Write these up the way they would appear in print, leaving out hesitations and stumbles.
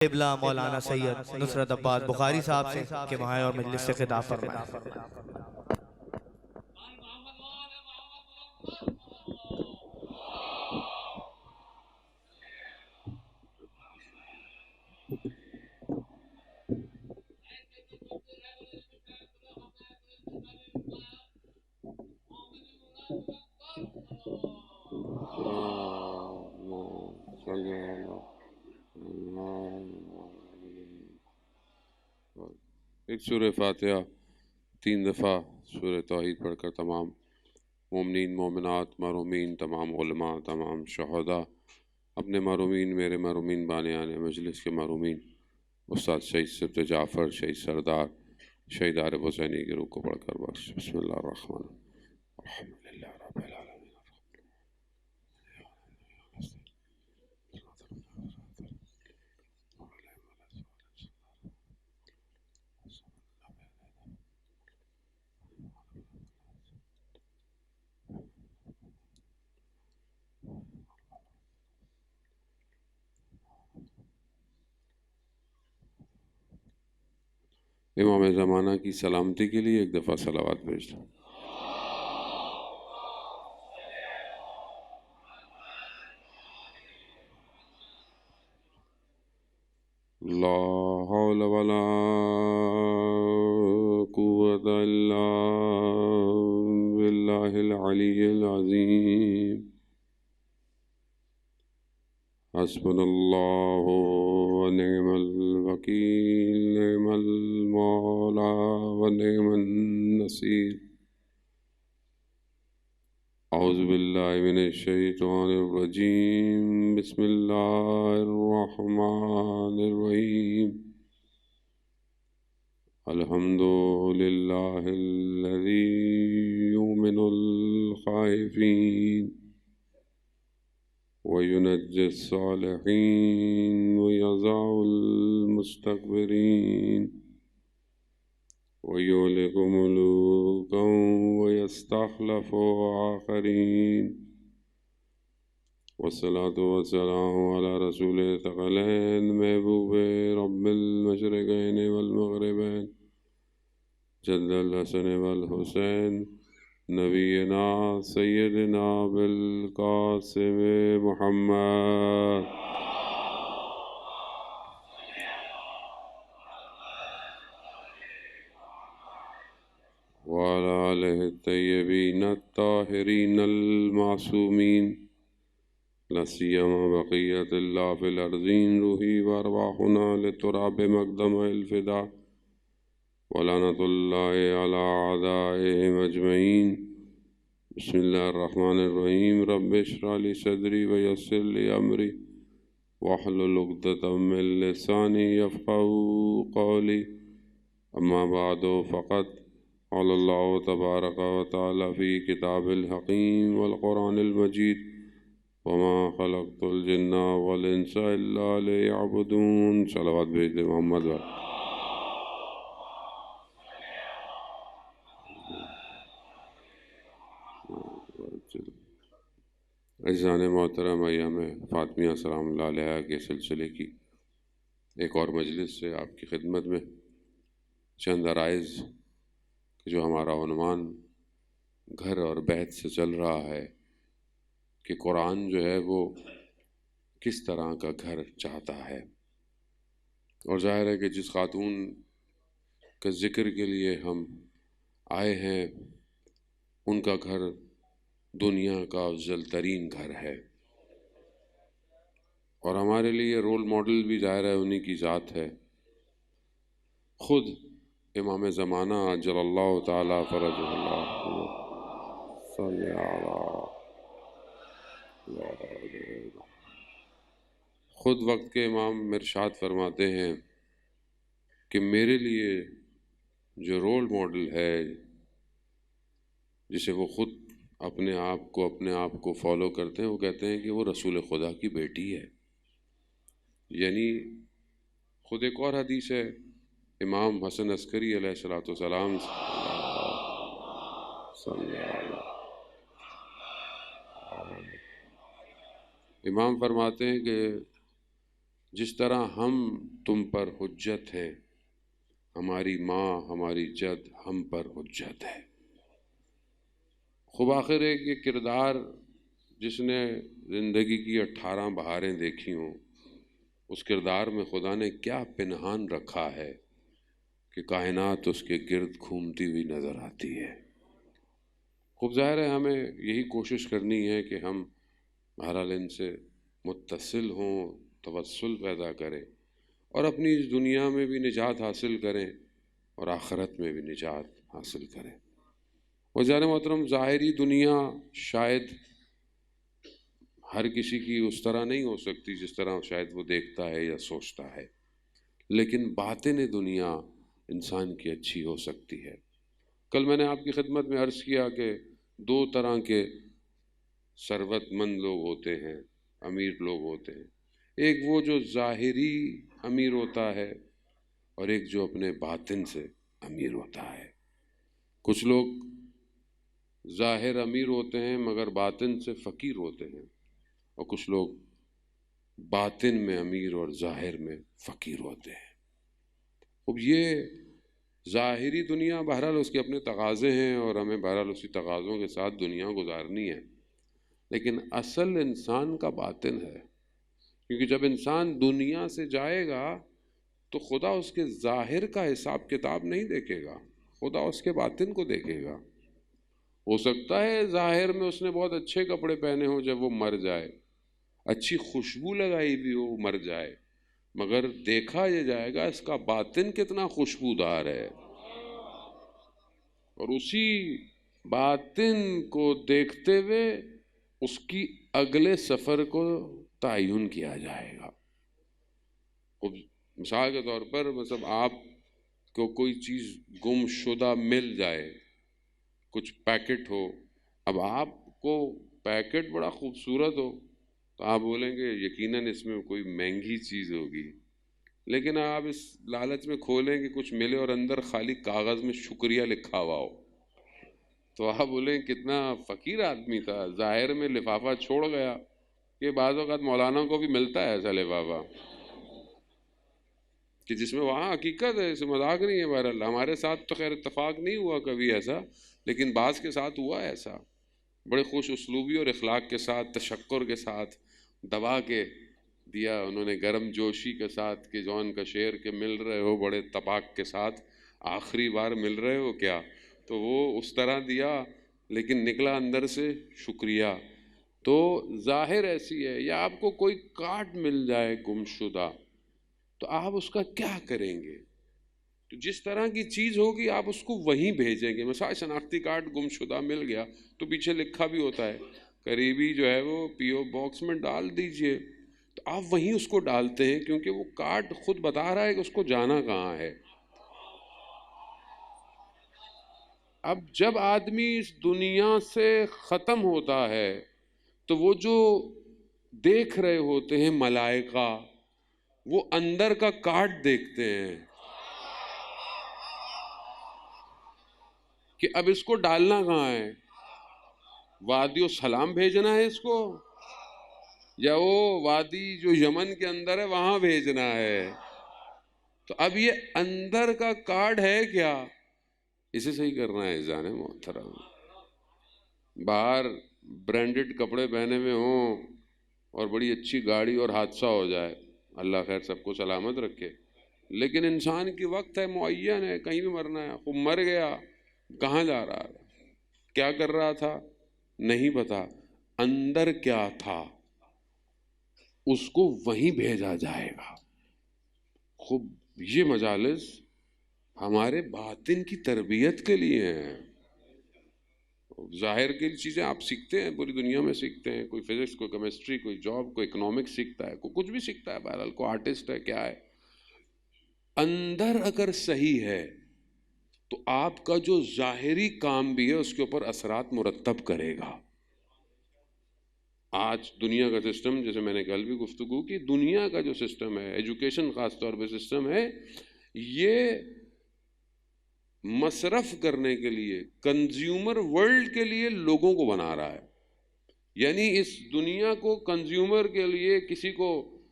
قبلہ مولانا سید نصرت عباس بخاری صاحب سے کہ وہاں اور مجلس سے خطاب فرمائیں۔ ایک سورہ فاتحہ 3 دفعہ سورہ توحید پڑھ کر تمام مومنین مومنات محرومین تمام علماء تمام شہداء اپنے محرومین میرے محرومین بانیان مجلس کے محرومین استاد شہید سبت جعفر شہید سردار شہید عارف حسینی کی روح کو پڑھ کر بخش۔ بسم اللہ الرحمن الرحیم الحمد للہ رب العالمین۔ امام زمانہ کی سلامتی کے لیے ایک دفعہ صلوات بھیج دو۔ لا حول ولا قوة الا باللہ العلی العظیم۔ حسبنا اللہ ونعم الوکیل نعم المولا ونعم النصیر۔ اعوذ باللہ من الشیطان الرجیم بسم اللہ الرحمن الرحیم۔ الحمد للہ الذی یؤمن الخائفین وينجي الصالحين ويضع المستكبرين ويهلك ملوكا ويستخلف آخرين والصلاة والسلام على رسول الثقلين محبوب رب المشرقين والمغربين جد الحسن والحسين نبینا سیدنا بالقاسم محمد وعلى آلہ الطیبین الطاہرین المعصومین لا سیما بقیت اللہ فی الارضین روحی وارواحنا لتراب مقدم الفدا ولعنۃ اللہ علی اعدائہم اجمعین۔ بسم اللہ الرحمن الرحیم رب اشرح لی صدری ویسر لی امری واحلل عقدۃ من لسانی یفقہوا قولی۔ اما بعد فقد قال اللہ تبارک و تعالی فی کتاب الحکیم والقرآن المجید وما خلقت الجن والانس الا لیعبدون۔ صلوات بھیج دے محمد و عزیزان محترم ایام فاطمیہ سلام اللہ علیہ کے سلسلے کی ایک اور مجلس سے آپ کی خدمت میں چند عرائض جو ہمارا عنوان گھر اور بیت سے چل رہا ہے کہ قرآن جو ہے وہ کس طرح کا گھر چاہتا ہے، اور ظاہر ہے کہ جس خاتون کا ذکر کے لیے ہم آئے ہیں ان کا گھر دنیا کا افضل ترین گھر ہے، اور ہمارے لیے رول ماڈل بھی ظاہر ہے انہی کی ذات ہے۔ خود امام زمانہ عجل اللہ تعالی فرجہ اللہ صلی اللہ خود وقت کے امام ارشاد فرماتے ہیں کہ میرے لیے جو رول ماڈل ہے جسے وہ خود اپنے آپ کو فالو کرتے ہیں، وہ کہتے ہیں کہ وہ رسول خدا کی بیٹی ہے۔ یعنی خود ایک اور حدیث ہے امام حسن عسکری علیہ السلام امام فرماتے ہیں کہ جس طرح ہم تم پر حجت ہے، ہماری ماں ہماری جد ہم پر حجت ہے۔ خوب آخر ایک یہ کردار جس نے زندگی کی 18 بہاریں دیکھی ہوں، اس کردار میں خدا نے کیا پنہان رکھا ہے کہ کائنات اس کے گرد گھومتی ہوئی نظر آتی ہے۔ خوب ظاہر ہے ہمیں یہی کوشش کرنی ہے کہ ہم بہرحال ان سے متصل ہوں، توسل پیدا کریں اور اپنی اس دنیا میں بھی نجات حاصل کریں اور آخرت میں بھی نجات حاصل کریں۔ وزیر محترم، ظاہری دنیا شاید ہر کسی کی اس طرح نہیں ہو سکتی جس طرح شاید وہ دیکھتا ہے یا سوچتا ہے، لیکن باطن دنیا انسان کی اچھی ہو سکتی ہے۔ کل میں نے آپ کی خدمت میں عرض کیا کہ 2 طرح کے ثروت مند لوگ ہوتے ہیں، امیر لوگ ہوتے ہیں۔ ایک وہ جو ظاہری امیر ہوتا ہے اور ایک جو اپنے باطن سے امیر ہوتا ہے۔ کچھ لوگ ظاہر امیر ہوتے ہیں مگر باطن سے فقیر ہوتے ہیں، اور کچھ لوگ باطن میں امیر اور ظاہر میں فقیر ہوتے ہیں۔ اب یہ ظاہری دنیا بہرحال اس کے اپنے تقاضے ہیں اور ہمیں بہرحال اسی تقاضوں کے ساتھ دنیا گزارنی ہے، لیکن اصل انسان کا باطن ہے، کیونکہ جب انسان دنیا سے جائے گا تو خدا اس کے ظاہر کا حساب کتاب نہیں دیکھے گا، خدا اس کے باطن کو دیکھے گا۔ ہو سکتا ہے ظاہر میں اس نے بہت اچھے کپڑے پہنے ہوں جب وہ مر جائے، اچھی خوشبو لگائی بھی ہو مر جائے، مگر دیکھا یہ جائے گا اس کا باطن کتنا خوشبودار ہے، اور اسی باطن کو دیکھتے ہوئے اس کی اگلے سفر کو تعین کیا جائے گا۔ مثال کے طور پر مطلب آپ کو کوئی چیز گم شدہ مل جائے، کچھ پیکٹ ہو، اب آپ کو پیکٹ بڑا خوبصورت ہو تو آپ بولیں گے یقیناً اس میں کوئی مہنگی چیز ہوگی، لیکن آپ اس لالچ میں کھولیں کہ کچھ ملے اور اندر خالی کاغذ میں شکریہ لکھا ہوا ہو، تو آپ بولیں کتنا فقیر آدمی تھا، ظاہر میں لفافہ چھوڑ گیا۔ کہ بعض اوقات مولانا کو بھی ملتا ہے ایسا لفافہ کہ جس میں وہاں حقیقت ہے، اسے مذاق نہیں ہے۔ بہرحال ہمارے ساتھ تو خیر اتفاق نہیں ہوا کبھی ایسا، لیکن بعض کے ساتھ ہوا ایسا، بڑے خوش اسلوبی اور اخلاق کے ساتھ، تشکر کے ساتھ دبا کے دیا انہوں نے، گرم جوشی کے ساتھ کہ جون کا شعر کے مل رہے ہو بڑے تپاک کے ساتھ، آخری بار مل رہے ہو کیا، تو وہ اس طرح دیا لیکن نکلا اندر سے شکریہ۔ تو ظاہر ایسی ہے، یا آپ کو کوئی کارڈ مل جائے گم شدہ تو آپ اس کا کیا کریں گے؟ تو جس طرح کی چیز ہوگی آپ اس کو وہیں بھیجیں گے۔ مثلا شناختی کارڈ گم شدہ مل گیا تو پیچھے لکھا بھی ہوتا ہے قریبی جو ہے وہ پی او باکس میں ڈال دیجئے، تو آپ وہیں اس کو ڈالتے ہیں کیونکہ وہ کارڈ خود بتا رہا ہے کہ اس کو جانا کہاں ہے۔ اب جب آدمی اس دنیا سے ختم ہوتا ہے تو وہ جو دیکھ رہے ہوتے ہیں ملائکہ، وہ اندر کا کارڈ دیکھتے ہیں کہ اب اس کو ڈالنا کہاں ہے، وادی السلام بھیجنا ہے اس کو، یا وہ وادی جو یمن کے اندر ہے وہاں بھیجنا ہے۔ تو اب یہ اندر کا کارڈ ہے کیا، اسے صحیح کرنا ہے جان محترم۔ باہر برانڈڈ کپڑے پہنے میں ہوں اور بڑی اچھی گاڑی اور حادثہ ہو جائے، اللہ خیر سب کو سلامت رکھے، لیکن انسان کی وقت ہے، معین ہے، کہیں بھی مرنا ہے۔ وہ مر گیا، کہاں جا رہا ہے، کیا کر رہا تھا نہیں پتا، اندر کیا تھا اس کو وہیں بھیجا جائے گا۔ خوب یہ مجالس ہمارے باطن کی تربیت کے لیے ہیں۔ ظاہر کی چیزیں آپ سیکھتے ہیں، پوری دنیا میں سیکھتے ہیں، کوئی فزکس، کوئی کیمسٹری، کوئی جاب، کوئی اکنامکس سیکھتا ہے، کوئی کچھ بھی سیکھتا ہے، بہرحال کوئی آرٹسٹ ہے، کیا ہے، اندر اگر صحیح ہے تو آپ کا جو ظاہری کام بھی ہے اس کے اوپر اثرات مرتب کرے گا۔ آج دنیا کا سسٹم، جیسے میں نے کل بھی گفتگو کی، دنیا کا جو سسٹم ہے، ایجوکیشن خاص طور پہ سسٹم ہے، یہ مصرف کرنے کے لیے، کنزیومر ورلڈ کے لیے لوگوں کو بنا رہا ہے۔ یعنی اس دنیا کو کنزیومر کے لیے، کسی کو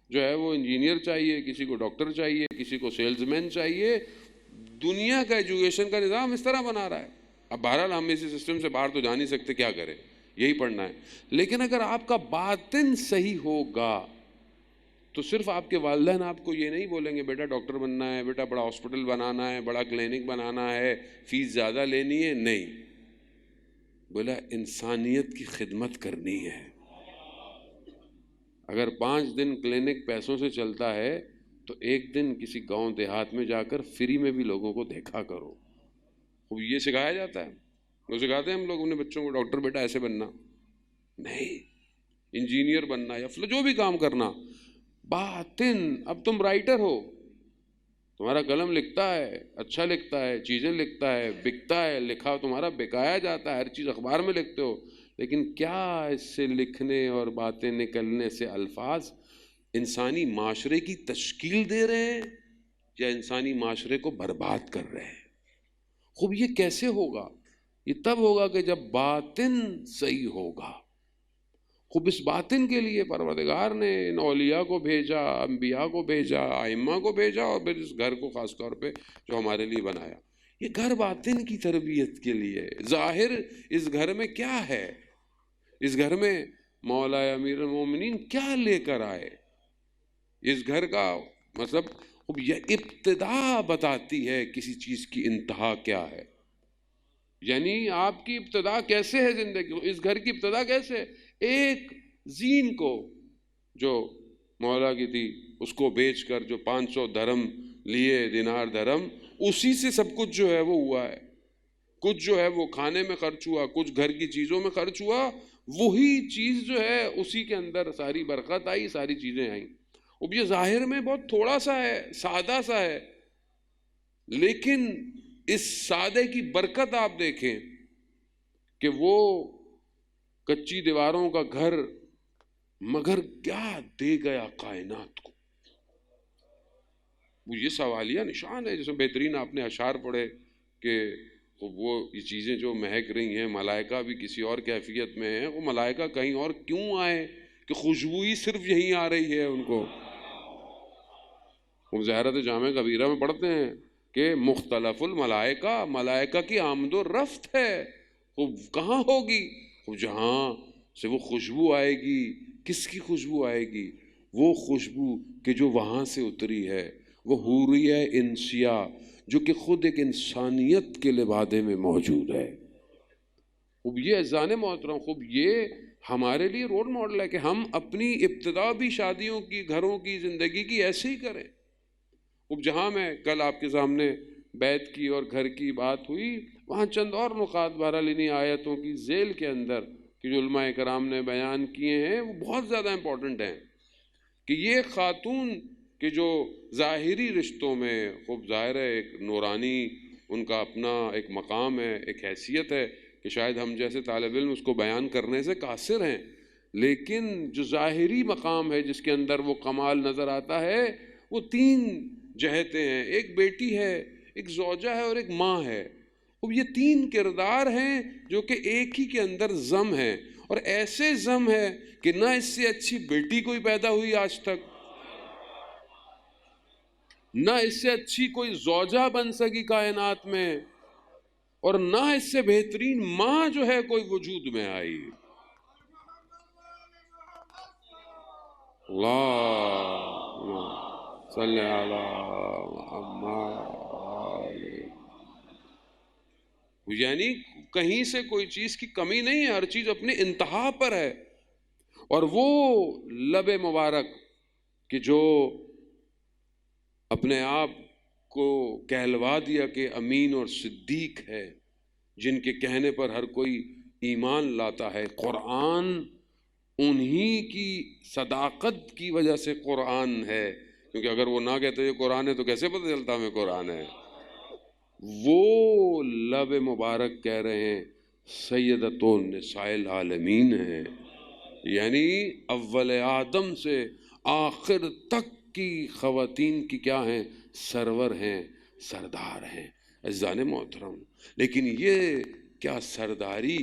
جو ہے وہ انجینئر چاہیے، کسی کو ڈاکٹر چاہیے، کسی کو سیلز مین چاہیے. دنیا کا ایجوکیشن کا نظام اس طرح بنا رہا ہے. اب بہرحال ہم اسی سسٹم سے باہر تو جا نہیں سکتے، کیا کریں، یہی پڑھنا ہے. لیکن اگر آپ کا باطن صحیح ہوگا تو صرف آپ کے والدین آپ کو یہ نہیں بولیں گے بیٹا ڈاکٹر بننا ہے، بیٹا بڑا ہاسپٹل بنانا ہے، بڑا کلینک بنانا ہے، فیس زیادہ لینی ہے. نہیں، بولا انسانیت کی خدمت کرنی ہے. اگر 5 دن کلینک پیسوں سے چلتا ہے تو ایک دن کسی گاؤں دیہات میں جا کر فری میں بھی لوگوں کو دیکھا کرو. خوب یہ سکھایا جاتا ہے، وہ سکھاتے ہیں ہم لوگ اپنے بچوں کو، ڈاکٹر بیٹا ایسے بننا نہیں، انجینئر بننا یا جو بھی کام کرنا. باطن، اب تم رائٹر ہو، تمہارا قلم لکھتا ہے، اچھا لکھتا ہے، چیزیں لکھتا ہے، بکتا ہے، لکھا تمہارا بکایا جاتا ہے، ہر چیز اخبار میں لکھتے ہو. لیکن کیا اس سے لکھنے اور باتیں نکلنے سے الفاظ انسانی معاشرے کی تشکیل دے رہے ہیں یا انسانی معاشرے کو برباد کر رہے ہیں؟ خوب یہ کیسے ہوگا؟ یہ تب ہوگا کہ جب باطن صحیح ہوگا. خوب اس باطن کے لیے پروردگار نے ان اولیاء کو بھیجا، انبیاء کو بھیجا، ائمہ کو بھیجا، اور پھر اس گھر کو خاص طور پہ جو ہمارے لیے بنایا. یہ گھر باطن کی تربیت کے لیے. ظاہر اس گھر میں کیا ہے؟ اس گھر میں مولا امیر المومنین کیا لے کر آئے؟ اس گھر کا مطلب یہ ابتدا بتاتی ہے کسی چیز کی انتہا کیا ہے. یعنی آپ کی ابتدا کیسے ہے زندگی، اس گھر کی ابتدا کیسے ہے؟ ایک زین کو جو مولا کی تھی اس کو بیچ کر جو 500 درہم لیے، دینار درہم، اسی سے سب کچھ جو ہے وہ ہوا ہے. کچھ جو ہے وہ کھانے میں خرچ ہوا، کچھ گھر کی چیزوں میں خرچ ہوا، وہی چیز جو ہے اسی کے اندر ساری برکت آئی، ساری چیزیں آئیں. اب یہ ظاہر میں بہت تھوڑا سا ہے، سادہ سا ہے، لیکن اس سادے کی برکت آپ دیکھیں کہ وہ کچی دیواروں کا گھر مگر کیا دے گیا کائنات کو. وہ یہ سوالیہ نشان ہے. جس میں بہترین آپ نے اشعار پڑھے کہ وہ یہ چیزیں جو مہک رہی ہیں، ملائکہ بھی کسی اور کیفیت میں ہیں، وہ ملائکہ کہیں اور کیوں آئے کہ خوشبو ہی صرف یہیں آ رہی ہے ان کو. وہ زہرت جامع کبیرہ میں پڑھتے ہیں کہ مختلف الملائکہ، ملائکہ کی آمد و رفت ہے. وہ کہاں ہوگی؟ وہ جہاں سے وہ خوشبو آئے گی. کس کی خوشبو آئے گی؟ وہ خوشبو کہ جو وہاں سے اتری ہے، وہ حوریہ انسیہ جو کہ خود ایک انسانیت کے لبادے میں موجود ہے. خوب یہ اذان محترم، خوب یہ ہمارے لیے رول ماڈل ہے کہ ہم اپنی ابتدا بھی شادیوں کی، گھروں کی، زندگی کی ایسے ہی کریں. اب جہاں میں کل آپ کے سامنے بیت کی اور گھر کی بات ہوئی، وہاں چند اور نقاط بہرحال انہی آیتوں کی ذیل کے اندر کہ جو علماء کرام نے بیان کیے ہیں وہ بہت زیادہ امپورٹنٹ ہیں. کہ یہ خاتون کہ جو ظاہری رشتوں میں خوب ظاہر ہے ایک نورانی ان کا اپنا ایک مقام ہے، ایک حیثیت ہے کہ شاید ہم جیسے طالب علم اس کو بیان کرنے سے قاصر ہیں، لیکن جو ظاہری مقام ہے جس کے اندر وہ کمال نظر آتا ہے وہ 3 جہتیں ہیں. ایک بیٹی ہے، ایک زوجہ ہے اور ایک ماں ہے. اب یہ 3 کردار ہیں جو کہ ایک ہی کے اندر ضم ہے، اور ایسے ضم ہے کہ نہ اس سے اچھی بیٹی کوئی پیدا ہوئی آج تک، نہ اس سے اچھی کوئی زوجہ بن سکی کائنات میں، اور نہ اس سے بہترین ماں جو ہے کوئی وجود میں آئی. اللہم صلی علی محمد. یعنی کہیں سے کوئی چیز کی کمی نہیں ہے، ہر چیز اپنے انتہا پر ہے. اور وہ لب مبارک کہ جو اپنے آپ کو کہلوا دیا کہ امین اور صدیق ہے، جن کے کہنے پر ہر کوئی ایمان لاتا ہے. قرآن انہی کی صداقت کی وجہ سے قرآن ہے، کیونکہ اگر وہ نہ کہتے یہ قرآن ہے تو کیسے پتہ چلتا ہمیں قرآن ہے. وہ لب مبارک کہہ رہے ہیں سیدۃ النساء العالمین ہیں، یعنی اول آدم سے آخر تک کی خواتین کی کیا ہیں؟ سرور ہیں، سردار ہیں. عزیزان محترم، لیکن یہ کیا سرداری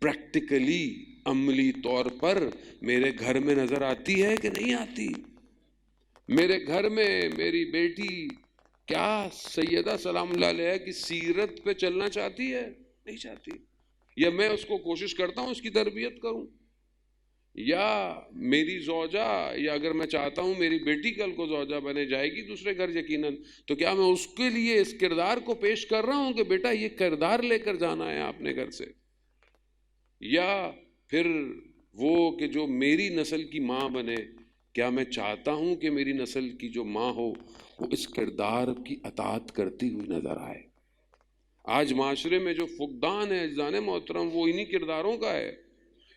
پریکٹیکلی عملی طور پر میرے گھر میں نظر آتی ہے کہ نہیں آتی؟ میرے گھر میں میری بیٹی کیا سیدہ سلام اللہ علیہ کی سیرت پہ چلنا چاہتی ہے؟ نہیں چاہتی. یا میں اس کو کوشش کرتا ہوں اس کی تربیت کروں، یا میری زوجہ، یا اگر میں چاہتا ہوں میری بیٹی کل کو زوجہ بنے جائے گی دوسرے گھر یقیناً، تو کیا میں اس کے لیے اس کردار کو پیش کر رہا ہوں کہ بیٹا یہ کردار لے کر جانا ہے اپنے گھر سے؟ یا پھر وہ کہ جو میری نسل کی ماں بنے، کیا میں چاہتا ہوں کہ میری نسل کی جو ماں ہو وہ اس کردار کی اطاعت کرتی ہوئی نظر آئے؟ آج معاشرے میں جو فقدان ہے اجزان محترم وہ انہی کرداروں کا ہے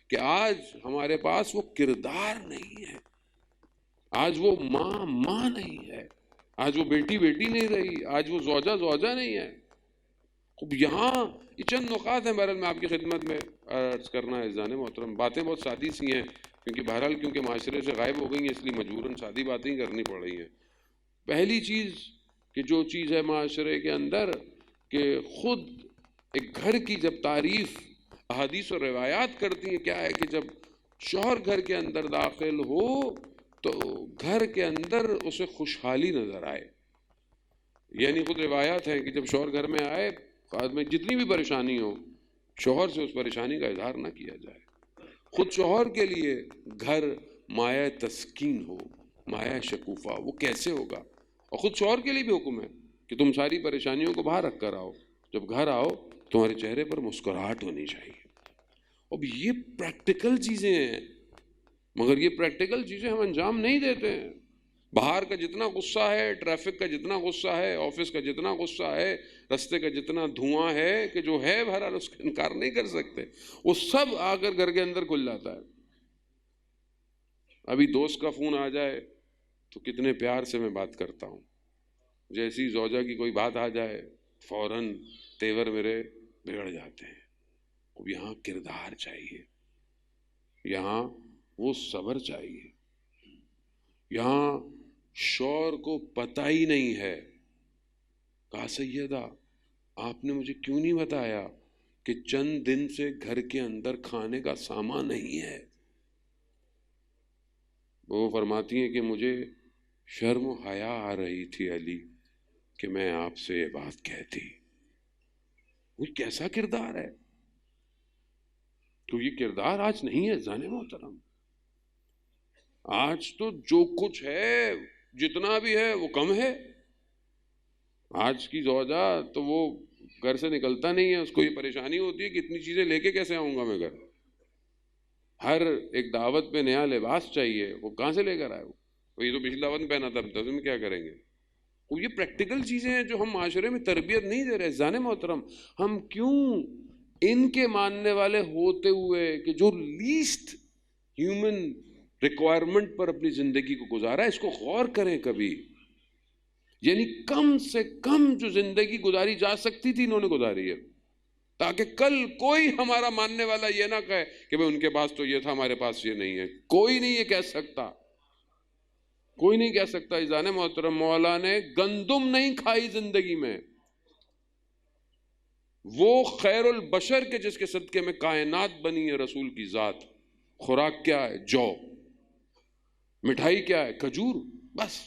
کہ آج ہمارے پاس وہ کردار نہیں ہے، آج وہ ماں نہیں ہے، آج وہ بیٹی نہیں رہی، آج وہ زوجہ نہیں ہے. اب یہاں یہ چند نقاط ہیں بہرحال میں آپ کی خدمت میں عرض کرنا ہے اذان محترم. باتیں بہت سادی سی ہیں کیونکہ معاشرے سے غائب ہو گئی ہیں، اس لیے مجبوراً سادی باتیں ہی کرنی پڑ رہی ہیں. پہلی چیز کہ جو چیز ہے معاشرے کے اندر کہ خود ایک گھر کی جب تعریف احادیث و روایات کرتی ہیں کیا ہے کہ جب شوہر گھر کے اندر داخل ہو تو گھر کے اندر اسے خوشحالی نظر آئے. یعنی خود روایات ہیں کہ جب شوہر گھر میں آئے بعد میں جتنی بھی پریشانی ہو شوہر سے اس پریشانی کا اظہار نہ کیا جائے. خود شوہر کے لیے گھر مایہ تسکین ہو، مایہ شکوفہ. وہ کیسے ہوگا؟ اور خود شوہر کے لیے بھی حکم ہے کہ تم ساری پریشانیوں کو باہر رکھ کر آؤ، جب گھر آؤ تمہارے چہرے پر مسکراہٹ ہونی چاہیے. اب یہ پریکٹیکل چیزیں ہیں مگر یہ پریکٹیکل چیزیں ہم انجام نہیں دیتے ہیں. باہر کا جتنا غصہ ہے، ٹریفک کا جتنا غصہ ہے، آفس کا جتنا غصہ ہے، رستے کا جتنا دھواں ہے کہ جو ہے بہرحال اس کا انکار نہیں کر سکتے، وہ سب آ کر گھر کے اندر کھل جاتا ہے. ابھی دوست کا فون آ جائے تو کتنے پیار سے میں بات کرتا ہوں، جیسی زوجہ کی کوئی بات آ جائے فوراً تیور میرے بگڑ جاتے ہیں. اب یہاں کردار چاہیے، یہاں وہ صبر چاہیے. یہاں شوہر کو پتہ ہی نہیں ہے، کہا سیدہ آپ نے مجھے کیوں نہیں بتایا کہ چند دن سے گھر کے اندر کھانے کا سامان نہیں ہے؟ وہ فرماتی ہیں کہ مجھے شرم و حیا آ رہی تھی علی کہ میں آپ سے یہ بات کہتی. وہ کیسا کردار ہے؟ تو یہ کردار آج نہیں ہے جانے محترم. آج تو جو کچھ ہے جتنا بھی ہے وہ کم ہے. آج کی زوجہ تو وہ گھر سے نکلتا نہیں ہے، اس کو یہ پریشانی ہوتی ہے کہ اتنی چیزیں لے کے کیسے آؤں گا میں گھر. ہر ایک دعوت پہ نیا لباس چاہیے، وہ کہاں سے لے کر آئے؟ وہ یہ تو پچھلی دعوت میں پہنا تھا، تو میں کیا کریں گے؟ وہ یہ پریکٹیکل چیزیں ہیں جو ہم معاشرے میں تربیت نہیں دے رہے. جانے محترم ہم کیوں ان کے ماننے والے ہوتے ہوئے کہ جو لیسٹ ہیومن ریکوائرمنٹ پر اپنی زندگی کو گزارا ہے، اس کو غور کریں کبھی. یعنی کم سے کم جو زندگی گزاری جا سکتی تھی انہوں نے گزاری ہے، تاکہ کل کوئی ہمارا ماننے والا یہ نہ کہے کہ بھئی ان کے پاس تو یہ تھا ہمارے پاس یہ نہیں ہے. کوئی نہیں یہ کہہ سکتا، کوئی نہیں کہہ سکتا. اذان محترم مولا نے گندم نہیں کھائی زندگی میں، وہ خیر البشر کے جس کے صدقے میں کائنات بنی ہے رسول کی ذات. خوراک کیا ہے؟ جو. مٹھائی کیا ہے؟ کھجور. بس.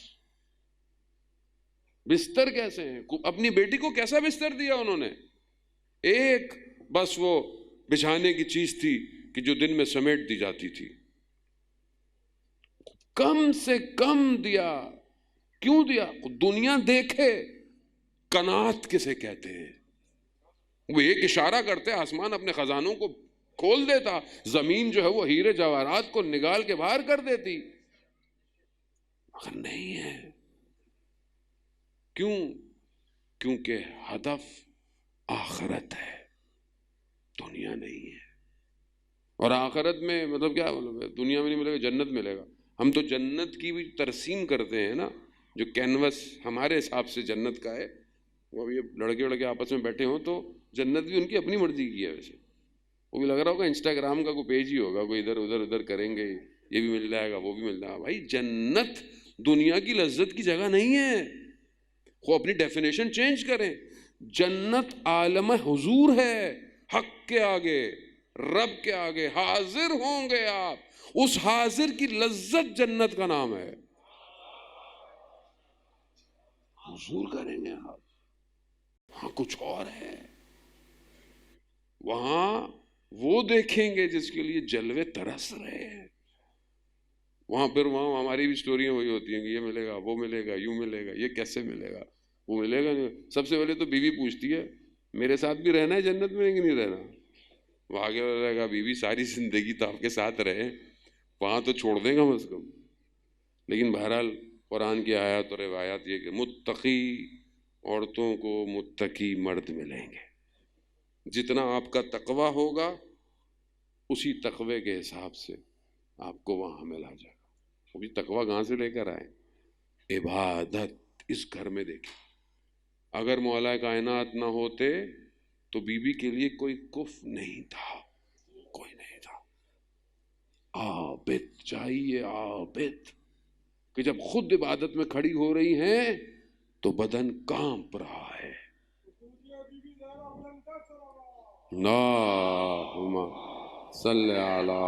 بستر کیسے ہیں؟ اپنی بیٹی کو کیسا بستر دیا انہوں نے؟ ایک بس وہ بچھانے کی چیز تھی کہ جو دن میں سمیٹ دی جاتی تھی. کم سے کم دیا. کیوں دیا؟ دنیا دیکھے قناعت کسے کہتے ہیں. وہ ایک اشارہ کرتے آسمان اپنے خزانوں کو کھول دیتا، زمین جو ہے وہ ہیرے جواہرات کو نگال کے باہر کر دیتی، مگر نہیں ہے. کیوں؟ کیونکہ ہدف آخرت ہے، دنیا نہیں ہے. اور آخرت میں مطلب کیا مطلب ہے؟ دنیا میں نہیں ملے گا، جنت ملے گا. ہم تو جنت کی بھی ترسیم کرتے ہیں نا، جو کینوس ہمارے حساب سے جنت کا ہے. وہ یہ لڑکے آپس میں بیٹھے ہوں تو جنت بھی ان کی اپنی مرضی کی ہے. ویسے وہ بھی لگ رہا ہوگا انسٹاگرام کا کوئی پیج ہی ہوگا، کوئی ادھر کریں گے، یہ بھی مل جائے گا وہ بھی مل جائے گا. بھائی جنت دنیا کی لذت کی جگہ نہیں ہے. وہ اپنی ڈیفینیشن چینج کریں. جنت عالم حضور ہے، حق کے آگے، رب کے آگے حاضر ہوں گے آپ. اس حاضر کی لذت جنت کا نام ہے. حضور کریں گے آپ، وہاں کچھ اور ہے، وہاں وہ دیکھیں گے جس کے لیے جلوے ترس رہے ہیں. وہاں پھر وہاں ہماری بھی سٹوریاں وہی ہوتی ہیں کہ یہ ملے گا، وہ ملے گا، یوں ملے گا، یہ کیسے ملے گا، وہ ملے گا نہیں. سب سے پہلے تو بیوی پوچھتی ہے میرے ساتھ بھی رہنا ہے جنت میں کہ نہیں رہنا. وہ آگے رہے گا بیوی ساری زندگی تو آپ کے ساتھ رہے، وہاں تو چھوڑ دیں گا کم. لیکن بہرحال قرآن کی آیات اور روایات یہ کہ متقی عورتوں کو متقی مرد ملیں گے. جتنا آپ کا تقوی ہوگا اسی تقوی کے حساب سے آپ کو وہاں ملا جائے گا. ابھی تقوی کہاں سے لے کر آئے؟ عبادت. اس گھر میں دیکھیں، اگر مولا کائنات نہ ہوتے تو بیوی کے لیے کوئی کف نہیں تھا، کوئی نہیں تھا. عابد چاہیے، عابد، کہ جب خود عبادت میں کھڑی ہو رہی ہیں تو بدن کانپ رہا ہے. اللہم صلی علی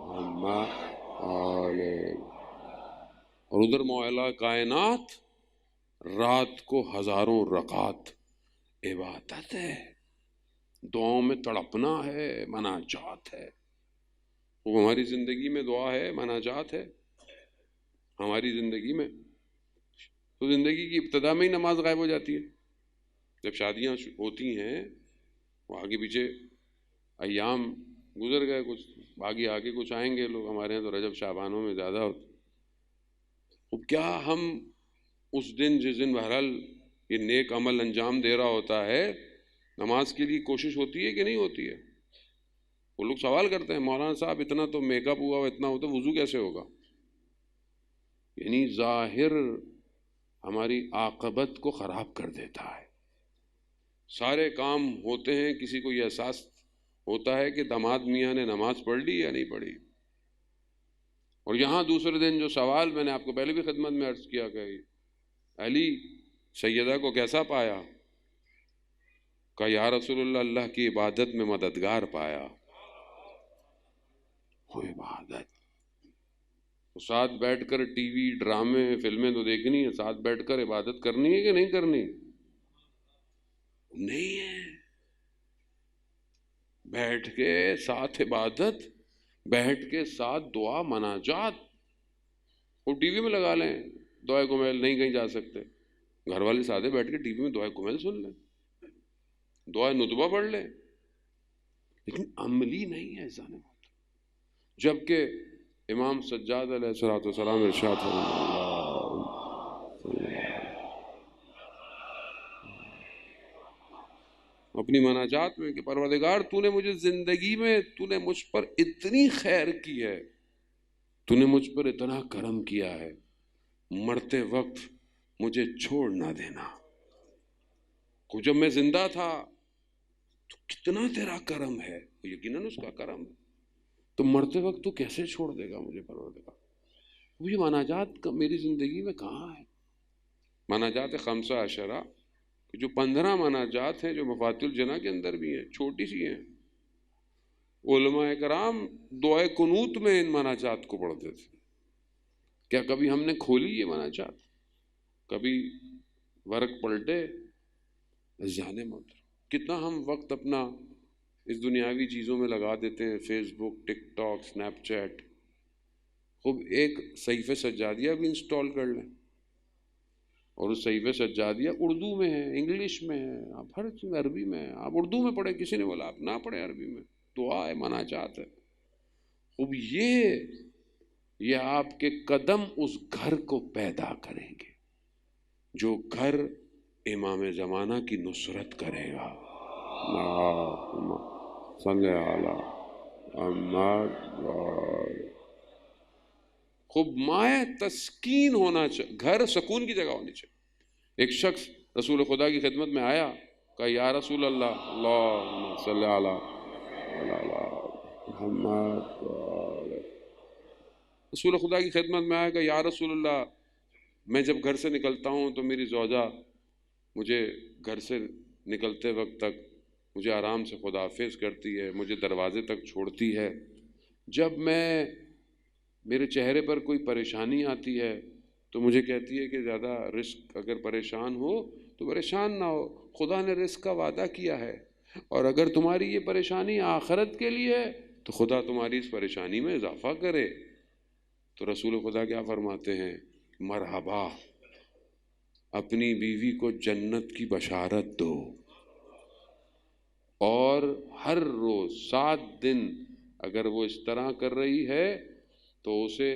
محمد علیہ. اور ادھر مولا کائنات رات کو ہزاروں رکعت عبادت ہے، دعاؤں میں تڑپنا ہے، مناجات ہے. وہ ہماری زندگی میں دعا ہے، مناجات ہے ہماری زندگی میں. تو زندگی کی ابتدا میں ہی نماز غائب ہو جاتی ہے. جب شادیاں ہوتی ہیں وہ آگے پیچھے ایام گزر گئے، کچھ باقی آگے کچھ آئیں گے لوگ. ہمارے یہاں تو رجب شعبانوں میں زیادہ ہوتا. اب کیا ہم اس دن جس دن بہرحال یہ نیک عمل انجام دے رہا ہوتا ہے، نماز کے لیے کوشش ہوتی ہے کہ نہیں ہوتی ہے؟ وہ لوگ سوال کرتے ہیں مولانا صاحب اتنا تو میک اپ ہوا، اتنا ہوتا، وضو کیسے ہوگا؟ یعنی ظاہر ہماری عاقبت کو خراب کر دیتا ہے. سارے کام ہوتے ہیں، کسی کو یہ احساس ہوتا ہے کہ داماد میاں نے نماز پڑھ لی یا نہیں پڑھی. اور یہاں دوسرے دن جو سوال میں نے آپ کو پہلے بھی خدمت میں عرض کیا کہ علی سیدہ کو کیسا پایا؟ کہا یا رسول اللہ، اللہ کی عبادت میں مددگار پایا. وہ عبادت، ساتھ بیٹھ کر ٹی وی ڈرامے فلمیں تو دیکھنی ہے، ساتھ بیٹھ کر عبادت کرنی ہے کہ نہیں کرنی؟ نہیں ہے. بیٹھ کے ساتھ عبادت، بیٹھ کے ساتھ دعا مناجات. وہ ٹی وی میں لگا لیں دعائے کمیل، نہیں کہیں جا سکتے، گھر والے ساتھ بیٹھ کے ٹی وی میں دعائے کمیل سن لیں، دعائے ندبہ پڑھ لیں. لیکن عملی نہیں ہے انسان. جبکہ امام سجاد علیہ السلام ارشاد اپنی مناجات میں کہ پروردگار تو نے مجھے زندگی میں تو نے مجھ پر اتنی خیر کی ہے، تو نے مجھ پر اتنا کرم کیا ہے، مرتے وقت مجھے چھوڑ نہ دینا. کو جب میں زندہ تھا تو کتنا تیرا کرم ہے، یقیناً اس کا کرم ہے، تو مرتے وقت تو کیسے چھوڑ دے گا مجھے پروردگار. وہ یہ مناجات میری زندگی میں کہاں ہے؟ مناجات خمسہ عشرہ جو 15 مناجات ہیں جو مفاتیح الجنہ کے اندر بھی ہیں، چھوٹی سی ہیں. علماء کرام دعائے قنوت میں ان مناجات کو پڑھتے تھے. کیا کبھی ہم نے کھولی یہ مناجات؟ کبھی ورق پلٹے؟ جانے محترم کتنا ہم وقت اپنا اس دنیاوی چیزوں میں لگا دیتے ہیں، فیس بک، ٹک ٹاک، سنیپ چیٹ. خوب ایک صحیفہ سجادیہ بھی انسٹال کر لیں، اور اس صحیفہ سجادیہ اردو میں ہے، انگلش میں ہے، آپ ہر چیز عربی میں ہے، آپ اردو میں پڑھیں، کسی نے بولا آپ نہ پڑھیں عربی میں، دعا ہے، مناجات ہے. خوب یہ آپ کے قدم اس گھر کو پیدا کریں گے جو گھر امام زمانہ کی نصرت کرے گا. اللہم صلی علی محمد. خوب مائع تسکین ہونا چاہیے، گھر سکون کی جگہ ہونی چاہیے. ایک شخص رسول خدا کی خدمت میں آیا، کہا یا رسول اللہ، اللہم صلی علی محمد. رسول خدا کی خدمت میں آیا کہ یا رسول اللہ، میں جب گھر سے نکلتا ہوں تو میری زوجہ مجھے گھر سے نکلتے وقت تک مجھے آرام سے خداحافظ کرتی ہے، مجھے دروازے تک چھوڑتی ہے. جب میرے چہرے پر کوئی پریشانی آتی ہے تو مجھے کہتی ہے کہ زیادہ رزق اگر پریشان ہو تو پریشان نہ ہو، خدا نے رزق کا وعدہ کیا ہے، اور اگر تمہاری یہ پریشانی آخرت کے لیے ہے تو خدا تمہاری اس پریشانی میں اضافہ کرے۔ تو رسول خدا کیا فرماتے ہیں؟ مرحبا، اپنی بیوی کو جنت کی بشارت دو، اور ہر روز 7 دن اگر وہ اس طرح کر رہی ہے تو اسے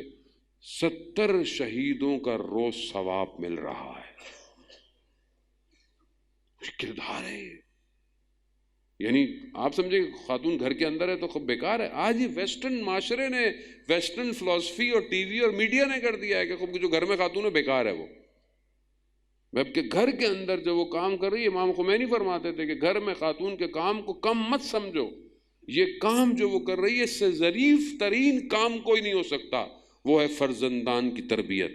70 شہیدوں کا روز ثواب مل رہا ہے۔ کردار ہے یہ، یعنی آپ سمجھے خاتون گھر کے اندر ہے تو خب بیکار ہے۔ آج یہ ویسٹرن معاشرے نے، ویسٹرن فلسفی اور ٹی وی اور میڈیا نے کر دیا ہے کہ خب جو گھر میں خاتون ہے بیکار ہے وہ، جبکہ گھر کے اندر جو وہ کام کر رہی ہے، امام خمینی فرماتے تھے کہ گھر میں خاتون کے کام کو کم مت سمجھو، یہ کام جو وہ کر رہی ہے اس سے ظریف ترین کام کوئی نہیں ہو سکتا، وہ ہے فرزندان کی تربیت۔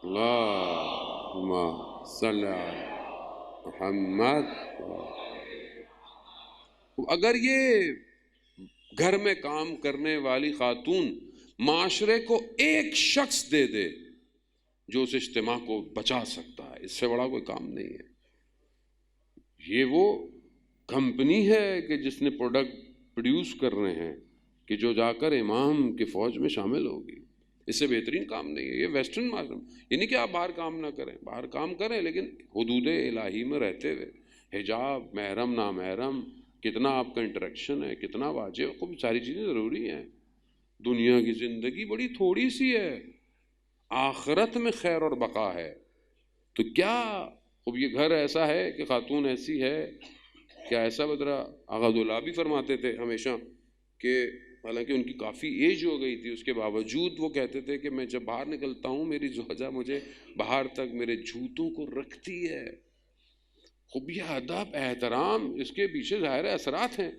اللہم صلی علی محمد۔ اگر یہ گھر میں کام کرنے والی خاتون معاشرے کو ایک شخص دے دے جو اس اجتماع کو بچا سکتا ہے، اس سے بڑا کوئی کام نہیں ہے۔ یہ وہ کمپنی ہے کہ جس نے پروڈکٹ پروڈیوس کر رہے ہیں کہ جو جا کر امام کی فوج میں شامل ہوگی، اس سے بہترین کام نہیں ہے۔ یہ ویسٹرن معاشرہ، یہ نہیں کہ آپ باہر کام نہ کریں، باہر کام کریں لیکن حدود الہی میں رہتے ہوئے، حجاب، محرم نامحرم، کتنا آپ کا انٹریکشن ہے، کتنا واجب، خوب ساری چیزیں ضروری ہیں۔ دنیا کی زندگی بڑی تھوڑی سی ہے، آخرت میں خیر اور بقا ہے۔ تو کیا خوب یہ گھر ایسا ہے کہ خاتون ایسی ہے، کیا ایسا بدرا آغا دولاب بھی فرماتے تھے ہمیشہ کہ حالانکہ ان کی کافی ایج ہو گئی تھی، اس کے باوجود وہ کہتے تھے کہ میں جب باہر نکلتا ہوں میری زوجہ مجھے باہر تک میرے جوتوں کو رکھتی ہے۔ خوب یہ ادب، احترام، اس کے پیچھے ظاہر اثرات ہیں۔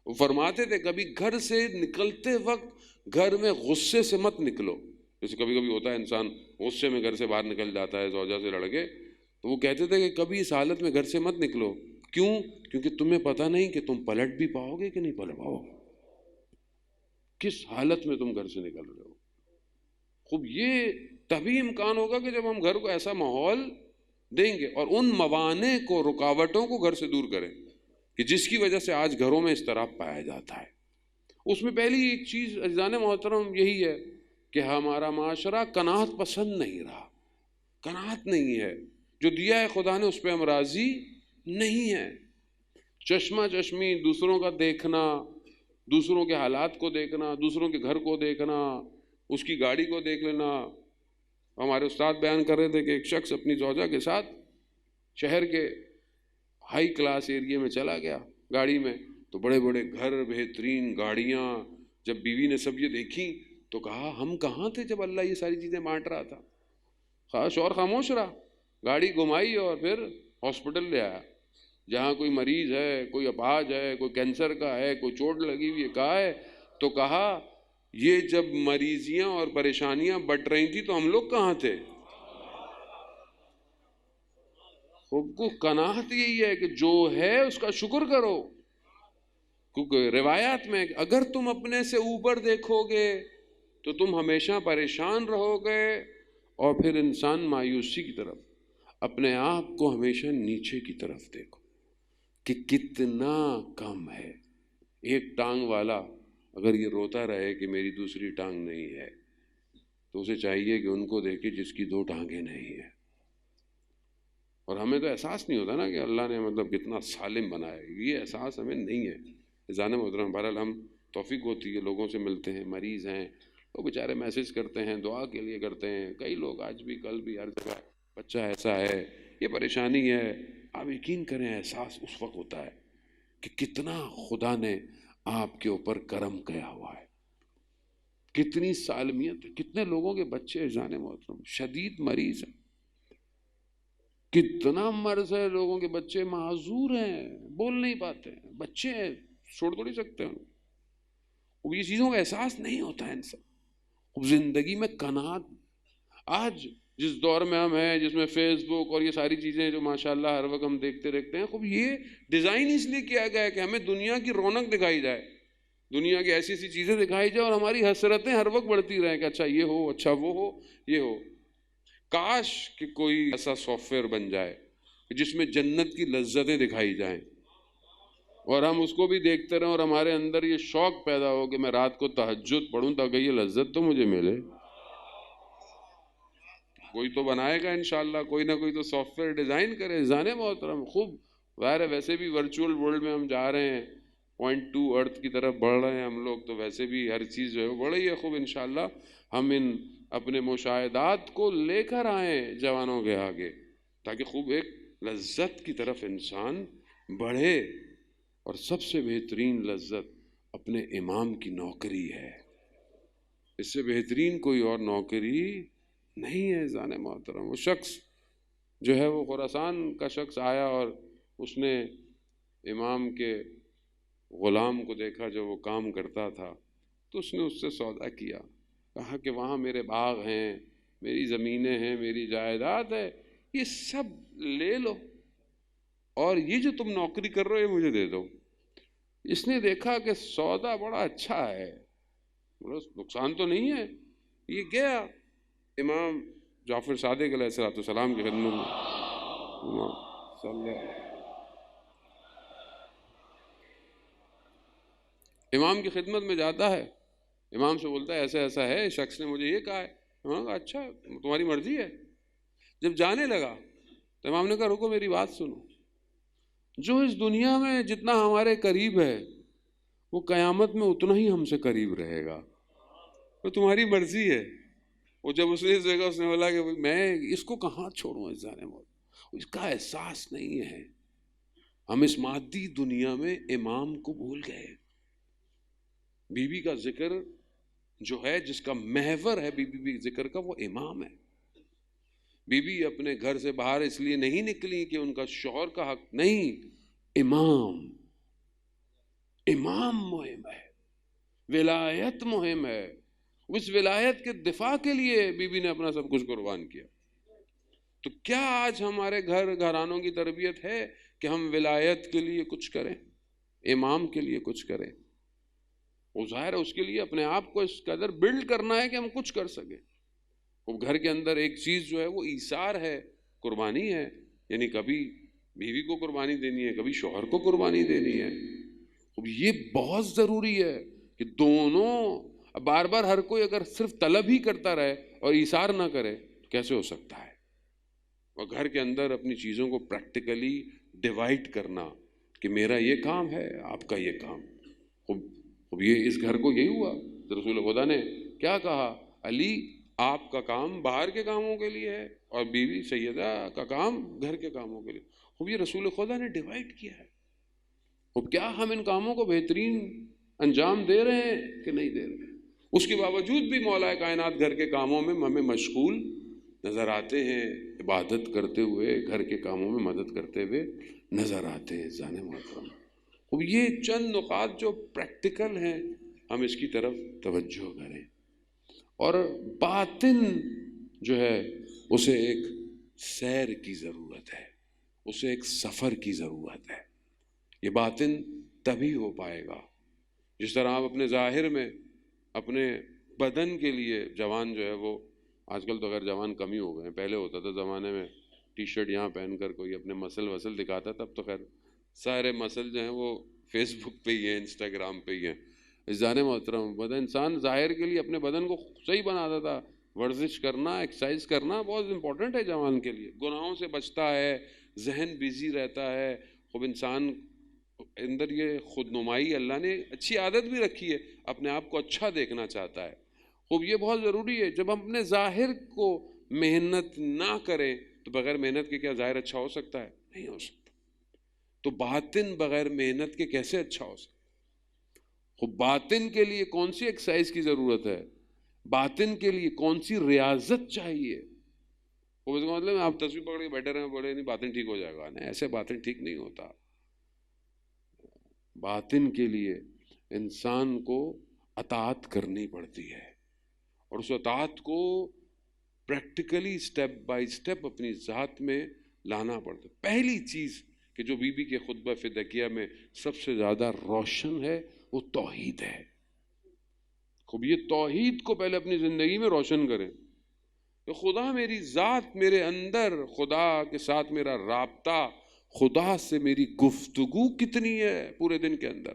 وہ فرماتے تھے کبھی گھر سے نکلتے وقت گھر میں غصے سے مت نکلو، جیسے کبھی کبھی ہوتا ہے انسان غصے میں گھر سے باہر نکل جاتا ہے زوجہ سے لڑ کے، تو وہ کہتے تھے کہ کبھی اس حالت میں گھر سے مت نکلو۔ کیوں؟ کیونکہ تمہیں پتہ نہیں کہ تم پلٹ بھی پاؤ گے کہ نہیں پلٹ پاؤ گے، کس حالت میں تم گھر سے نکل رہے ہو۔ خوب یہ تبھی امکان ہوگا کہ جب ہم گھر کو ایسا ماحول دیں گے اور ان موانع کو، رکاوٹوں کو گھر سے دور کریں کہ جس کی وجہ سے آج گھروں میں اضطراب پایا جاتا ہے۔ اس میں پہلی ایک چیز عزیزان محترم یہی ہے کہ ہمارا معاشرہ قناعت پسند نہیں رہا، قناعت نہیں ہے، جو دیا ہے خدا نے اس پہ ہم راضی نہیں ہیں۔ چشمہ چشمی، دوسروں کا دیکھنا، دوسروں کے حالات کو دیکھنا، دوسروں کے گھر کو دیکھنا، اس کی گاڑی کو دیکھ لینا۔ ہمارے استاد بیان کر رہے تھے کہ ایک شخص اپنی زوجہ کے ساتھ شہر کے ہائی کلاس ایریے میں چلا گیا گاڑی میں، تو بڑے بڑے گھر، بہترین گاڑیاں، جب بیوی نے سب یہ دیکھی تو کہا ہم کہاں تھے جب اللہ یہ ساری چیزیں بانٹ رہا تھا۔ شوہر خاموش رہا، گاڑی گھمائی اور پھر ہاسپٹل لے آیا، جہاں کوئی مریض ہے، کوئی اپاہج ہے، کوئی کینسر کا ہے، کوئی چوٹ لگی ہوئی ہے، کہا ہے تو کہا یہ جب مریضیاں اور پریشانیاں بٹ رہی تھی تو ہم لوگ کہاں تھے۔ خود کو قناعت یہی ہے کہ جو ہے اس کا شکر کرو، کیونکہ روایات میں اگر تم اپنے سے اوپر دیکھو گے تو تم ہمیشہ پریشان رہو گے، اور پھر انسان مایوسی کی طرف، اپنے آپ کو ہمیشہ نیچے کی طرف دیکھو کہ کتنا کم ہے۔ ایک ٹانگ والا اگر یہ روتا رہے کہ میری دوسری ٹانگ نہیں ہے تو اسے چاہیے کہ ان کو دیکھے جس کی 2 ٹانگیں نہیں ہیں۔ اور ہمیں تو احساس نہیں ہوتا نا کہ اللہ نے مطلب کتنا سالم بنایا ہے، یہ احساس ہمیں نہیں ہے۔ عزیزان محترم، بہرحال ہم توفیق ہوتی ہے، لوگوں سے ملتے ہیں، مریض ہیں وہ بیچارے میسج کرتے ہیں، دعا کے لیے کرتے ہیں، کئی لوگ آج بھی کل بھی ہر جگہ بچہ ایسا ہے، یہ پریشانی ہے۔ آپ یقین کریں احساس اس وقت ہوتا ہے کہ کتنا خدا نے آپ کے اوپر کرم کیا ہوا ہے، کتنی سالمیت ہے، کتنے لوگوں کے بچے عزیزان محترم شدید مریض ہیں، کتنا مرض ہے، لوگوں کے بچے معذور ہیں، بول نہیں پاتے ہیں، بچے ہیں، چھوڑ تو نہیں سکتے ہیں، وہ یہ چیزوں کا احساس نہیں ہوتا ہے انسان۔ زندگی میں قناعت، آج جس دور میں ہم ہیں جس میں فیس بک اور یہ ساری چیزیں جو ماشاءاللہ ہر وقت ہم دیکھتے رہتے ہیں، خوب یہ ڈیزائن اس لیے کیا گیا ہے کہ ہمیں دنیا کی رونق دکھائی جائے، دنیا کی ایسی ایسی چیزیں دکھائی جائے اور ہماری حسرتیں ہر وقت بڑھتی رہیں کہ اچھا یہ ہو، اچھا وہ ہو، یہ ہو. کاش کہ کوئی ایسا سافٹ ویئر بن جائے جس میں جنت کی لذتیں دکھائی جائیں اور ہم اس کو بھی دیکھتے رہیں اور ہمارے اندر یہ شوق پیدا ہو کہ میں رات کو تہجد پڑھوں تاکہ یہ لذت تو مجھے ملے. کوئی تو بنائے گا انشاءاللہ، کوئی نہ کوئی تو سافٹ ویئر ڈیزائن کرے. جانے محترم خوب ظاہر ہے، ویسے بھی ورچوئل ورلڈ میں ہم جا رہے ہیں، 0.2 ارتھ کی طرف بڑھ رہے ہیں ہم لوگ، تو ویسے بھی ہر چیز جو ہے وہ بڑھ رہی ہے. خوب انشاءاللہ ہم ان اپنے مشاہدات کو لے کر آئیں جوانوں کے آگے تاکہ خوب ایک لذت کی طرف انسان بڑھے. اور سب سے بہترین لذت اپنے امام کی نوکری ہے، اس سے بہترین کوئی اور نوکری نہیں ہے. زان محترم، وہ شخص جو ہے وہ خراسان کا شخص آیا اور اس نے امام کے غلام کو دیکھا جو وہ کام کرتا تھا، تو اس نے اس سے سودا کیا، کہا کہ وہاں میرے باغ ہیں، میری زمینیں ہیں، میری جائیداد ہے، یہ سب لے لو اور یہ جو تم نوکری کر رہے ہو مجھے دے دو. اس نے دیکھا کہ سودا بڑا اچھا ہے، نقصان تو نہیں ہے. یہ گیا امام جعفر صادق علیہ السلام کی خدمت میں، امام کی خدمت میں جاتا ہے، امام سے بولتا ہے ایسا ایسا ہے، شخص نے مجھے یہ کہا ہے. امام کہا اچھا تمہاری مرضی ہے. جب جانے لگا تو امام نے کہا رکو میری بات سنو، جو اس دنیا میں جتنا ہمارے قریب ہے وہ قیامت میں اتنا ہی ہم سے قریب رہے گا، تو تمہاری مرضی ہے. وہ جب اس نے دیکھا اس نے بولا کہ میں اس کو کہاں چھوڑوں، اس جانے میں اس کا احساس نہیں ہے. ہم اس مادی دنیا میں امام کو بھول گئے. بی بی کا ذکر جو ہے، جس کا محور ہے بی بی ذکر کا، وہ امام ہے. بی بی اپنے گھر سے باہر اس لیے نہیں نکلی کہ ان کا شوہر کا حق نہیں، امام مہم ہے، ولایت مہم ہے. اس ولایت کے دفاع کے لیے بی بی نے اپنا سب کچھ قربان کیا. تو کیا آج ہمارے گھرانوں کی تربیت ہے کہ ہم ولایت کے لیے کچھ کریں، امام کے لیے کچھ کریں؟ وہ ظاہر ہے اس کے لیے اپنے آپ کو اس قدر بلڈ کرنا ہے کہ ہم کچھ کر سکیں. وہ گھر کے اندر ایک چیز جو ہے وہ ایثار ہے، قربانی ہے، یعنی کبھی بیوی کو قربانی دینی ہے، کبھی شوہر کو قربانی دینی ہے. یہ بہت ضروری ہے کہ دونوں، بار بار ہر کوئی اگر صرف طلب ہی کرتا رہے اور ایثار نہ کرے تو کیسے ہو سکتا ہے؟ اور گھر کے اندر اپنی چیزوں کو پریکٹیکلی ڈیوائڈ کرنا کہ میرا یہ کام ہے، آپ کا یہ کام. اب یہ اس گھر کو یہی ہوا، رسول خدا نے کیا کہا، علی آپ کا کام باہر کے کاموں کے لیے ہے اور بیوی سیدہ کا کام گھر کے کاموں کے لیے. اب یہ رسول خدا نے ڈیوائڈ کیا ہے. اب کیا ہم ان کاموں کو بہترین انجام دے رہے ہیں کہ نہیں دے رہے ہیں؟ اس کے باوجود بھی مولا کائنات گھر کے کاموں میں ہمیں مشغول نظر آتے ہیں، عبادت کرتے ہوئے، گھر کے کاموں میں مدد کرتے ہوئے نظر آتے ہیں. جان محترم، اب یہ چند نقاط جو پریکٹیکل ہیں، ہم اس کی طرف توجہ کریں. اور باطن جو ہے اسے ایک سیر کی ضرورت ہے، اسے ایک سفر کی ضرورت ہے. یہ باطن تبھی ہو پائے گا جس طرح آپ اپنے ظاہر میں اپنے بدن کے لیے، جوان جو ہے وہ آج کل تو غیر جوان کم ہی ہو گئے ہیں، پہلے ہوتا تھا زمانے میں ٹی شرٹ یہاں پہن کر کوئی اپنے مسل وسل دکھاتا تھا. اب تو خیر سارے مسل جو ہیں وہ فیس بک پہ ہی ہیں، انسٹاگرام پہ ہی ہیں. جان محترم، بدن انسان ظاہر کے لیے اپنے بدن کو صحیح بناتا تھا. ورزش کرنا، ایکسرسائز کرنا بہت امپورٹنٹ ہے جوان کے لیے. گناہوں سے بچتا ہے، ذہن بیزی رہتا ہے. خوب انسان اندر یہ خود نمائی اللہ نے اچھی عادت بھی رکھی ہے، اپنے آپ کو اچھا دیکھنا چاہتا ہے. خوب یہ بہت ضروری ہے. جب ہم اپنے ظاہر کو محنت نہ کریں تو بغیر محنت کے کیا ظاہر اچھا ہو سکتا ہے؟ نہیں ہو سکتا. تو باطن بغیر محنت کے کیسے اچھا ہو سکتا؟ خوب باطن کے لیے کون سی ایکسرسائز کی ضرورت ہے، باطن کے لیے کون سی ریاضت چاہیے. خوب اس کا مطلب آپ تصویر پکڑ کے بیٹھے رہے بولے نہیں باطن ٹھیک ہو جائے گا، نہیں، ایسے باطن ٹھیک نہیں ہوتا. باطن کے لیے انسان کو اطاعت کرنی پڑتی ہے اور اس اطاعت کو پریکٹیکلی سٹیپ بائی سٹیپ اپنی ذات میں لانا پڑتا ہے. پہلی چیز کہ جو بی بی کے خطبہ فدکیہ میں سب سے زیادہ روشن ہے وہ توحید ہے. خوب یہ توحید کو پہلے اپنی زندگی میں روشن کریں کہ خدا میری ذات میرے اندر، خدا کے ساتھ میرا رابطہ، خدا سے میری گفتگو کتنی ہے پورے دن کے اندر.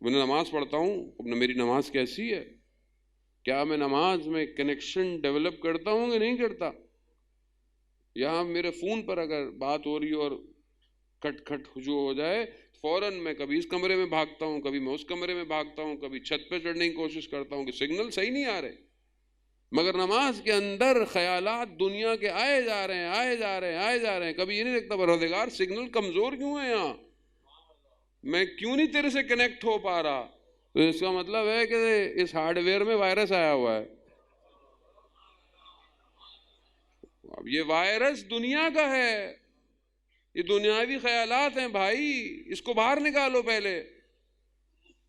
میں نماز پڑھتا ہوں، میری نماز کیسی ہے؟ کیا میں نماز میں کنیکشن ڈیولپ کرتا ہوں کہ نہیں کرتا؟ یہاں میرے فون پر اگر بات ہو رہی ہے اور کھٹ کھٹ جو ہو جائے، فوراً میں کبھی اس کمرے میں بھاگتا ہوں، کبھی میں اس کمرے میں بھاگتا ہوں، کبھی چھت پہ چڑھنے کی کوشش کرتا ہوں کہ سگنل صحیح نہیں آ رہے. مگر نماز کے اندر خیالات دنیا کے آئے جا رہے ہیں، آئے جا رہے ہیں، آئے جا رہے ہیں. کبھی یہ نہیں دیکھتا پروردگار سگنل کمزور کیوں ہے یہاں، میں کیوں نہیں تیرے سے کنیکٹ ہو پا رہا. تو اس کا مطلب ہے کہ اس ہارڈ ویئر میں وائرس آیا ہوا ہے. اب یہ وائرس دنیا کا ہے، یہ دنیاوی خیالات ہیں بھائی، اس کو باہر نکالو پہلے.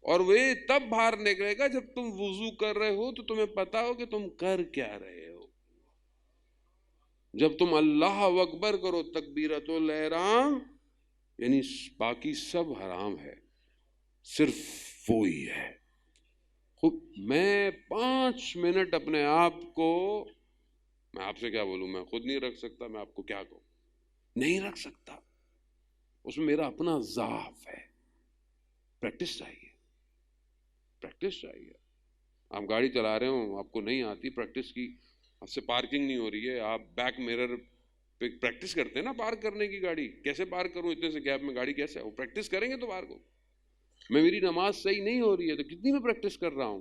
اور وہ تب باہر نکلے گا جب تم وضو کر رہے ہو تو تمہیں پتا ہو کہ تم کر کیا رہے ہو. جب تم اللہ اکبر کرو، تکبیرۃ الاحرام، یعنی باقی سب حرام ہے، صرف وہی ہے. خود میں 5 منٹ اپنے آپ کو، میں آپ سے کیا بولوں، میں خود نہیں رکھ سکتا، میں آپ کو کیا کہوں، نہیں رکھ سکتا. اس میں میرا اپنا ضعف ہے. پریکٹس چاہیے، پریکٹس چاہیے. آپ گاڑی چلا رہے ہوں، آپ کو نہیں آتی پریکٹس کی، آپ سے پارکنگ نہیں ہو رہی ہے، آپ بیک میرر پہ پریکٹس کرتے ہیں نا پارک کرنے کی. گاڑی کیسے پارک کروں اتنے سے گیپ میں، گاڑی کیسے، وہ پریکٹس کریں گے تو پارک ہو. میں میری نماز صحیح نہیں ہو رہی ہے تو کتنی میں پریکٹس کر رہا ہوں،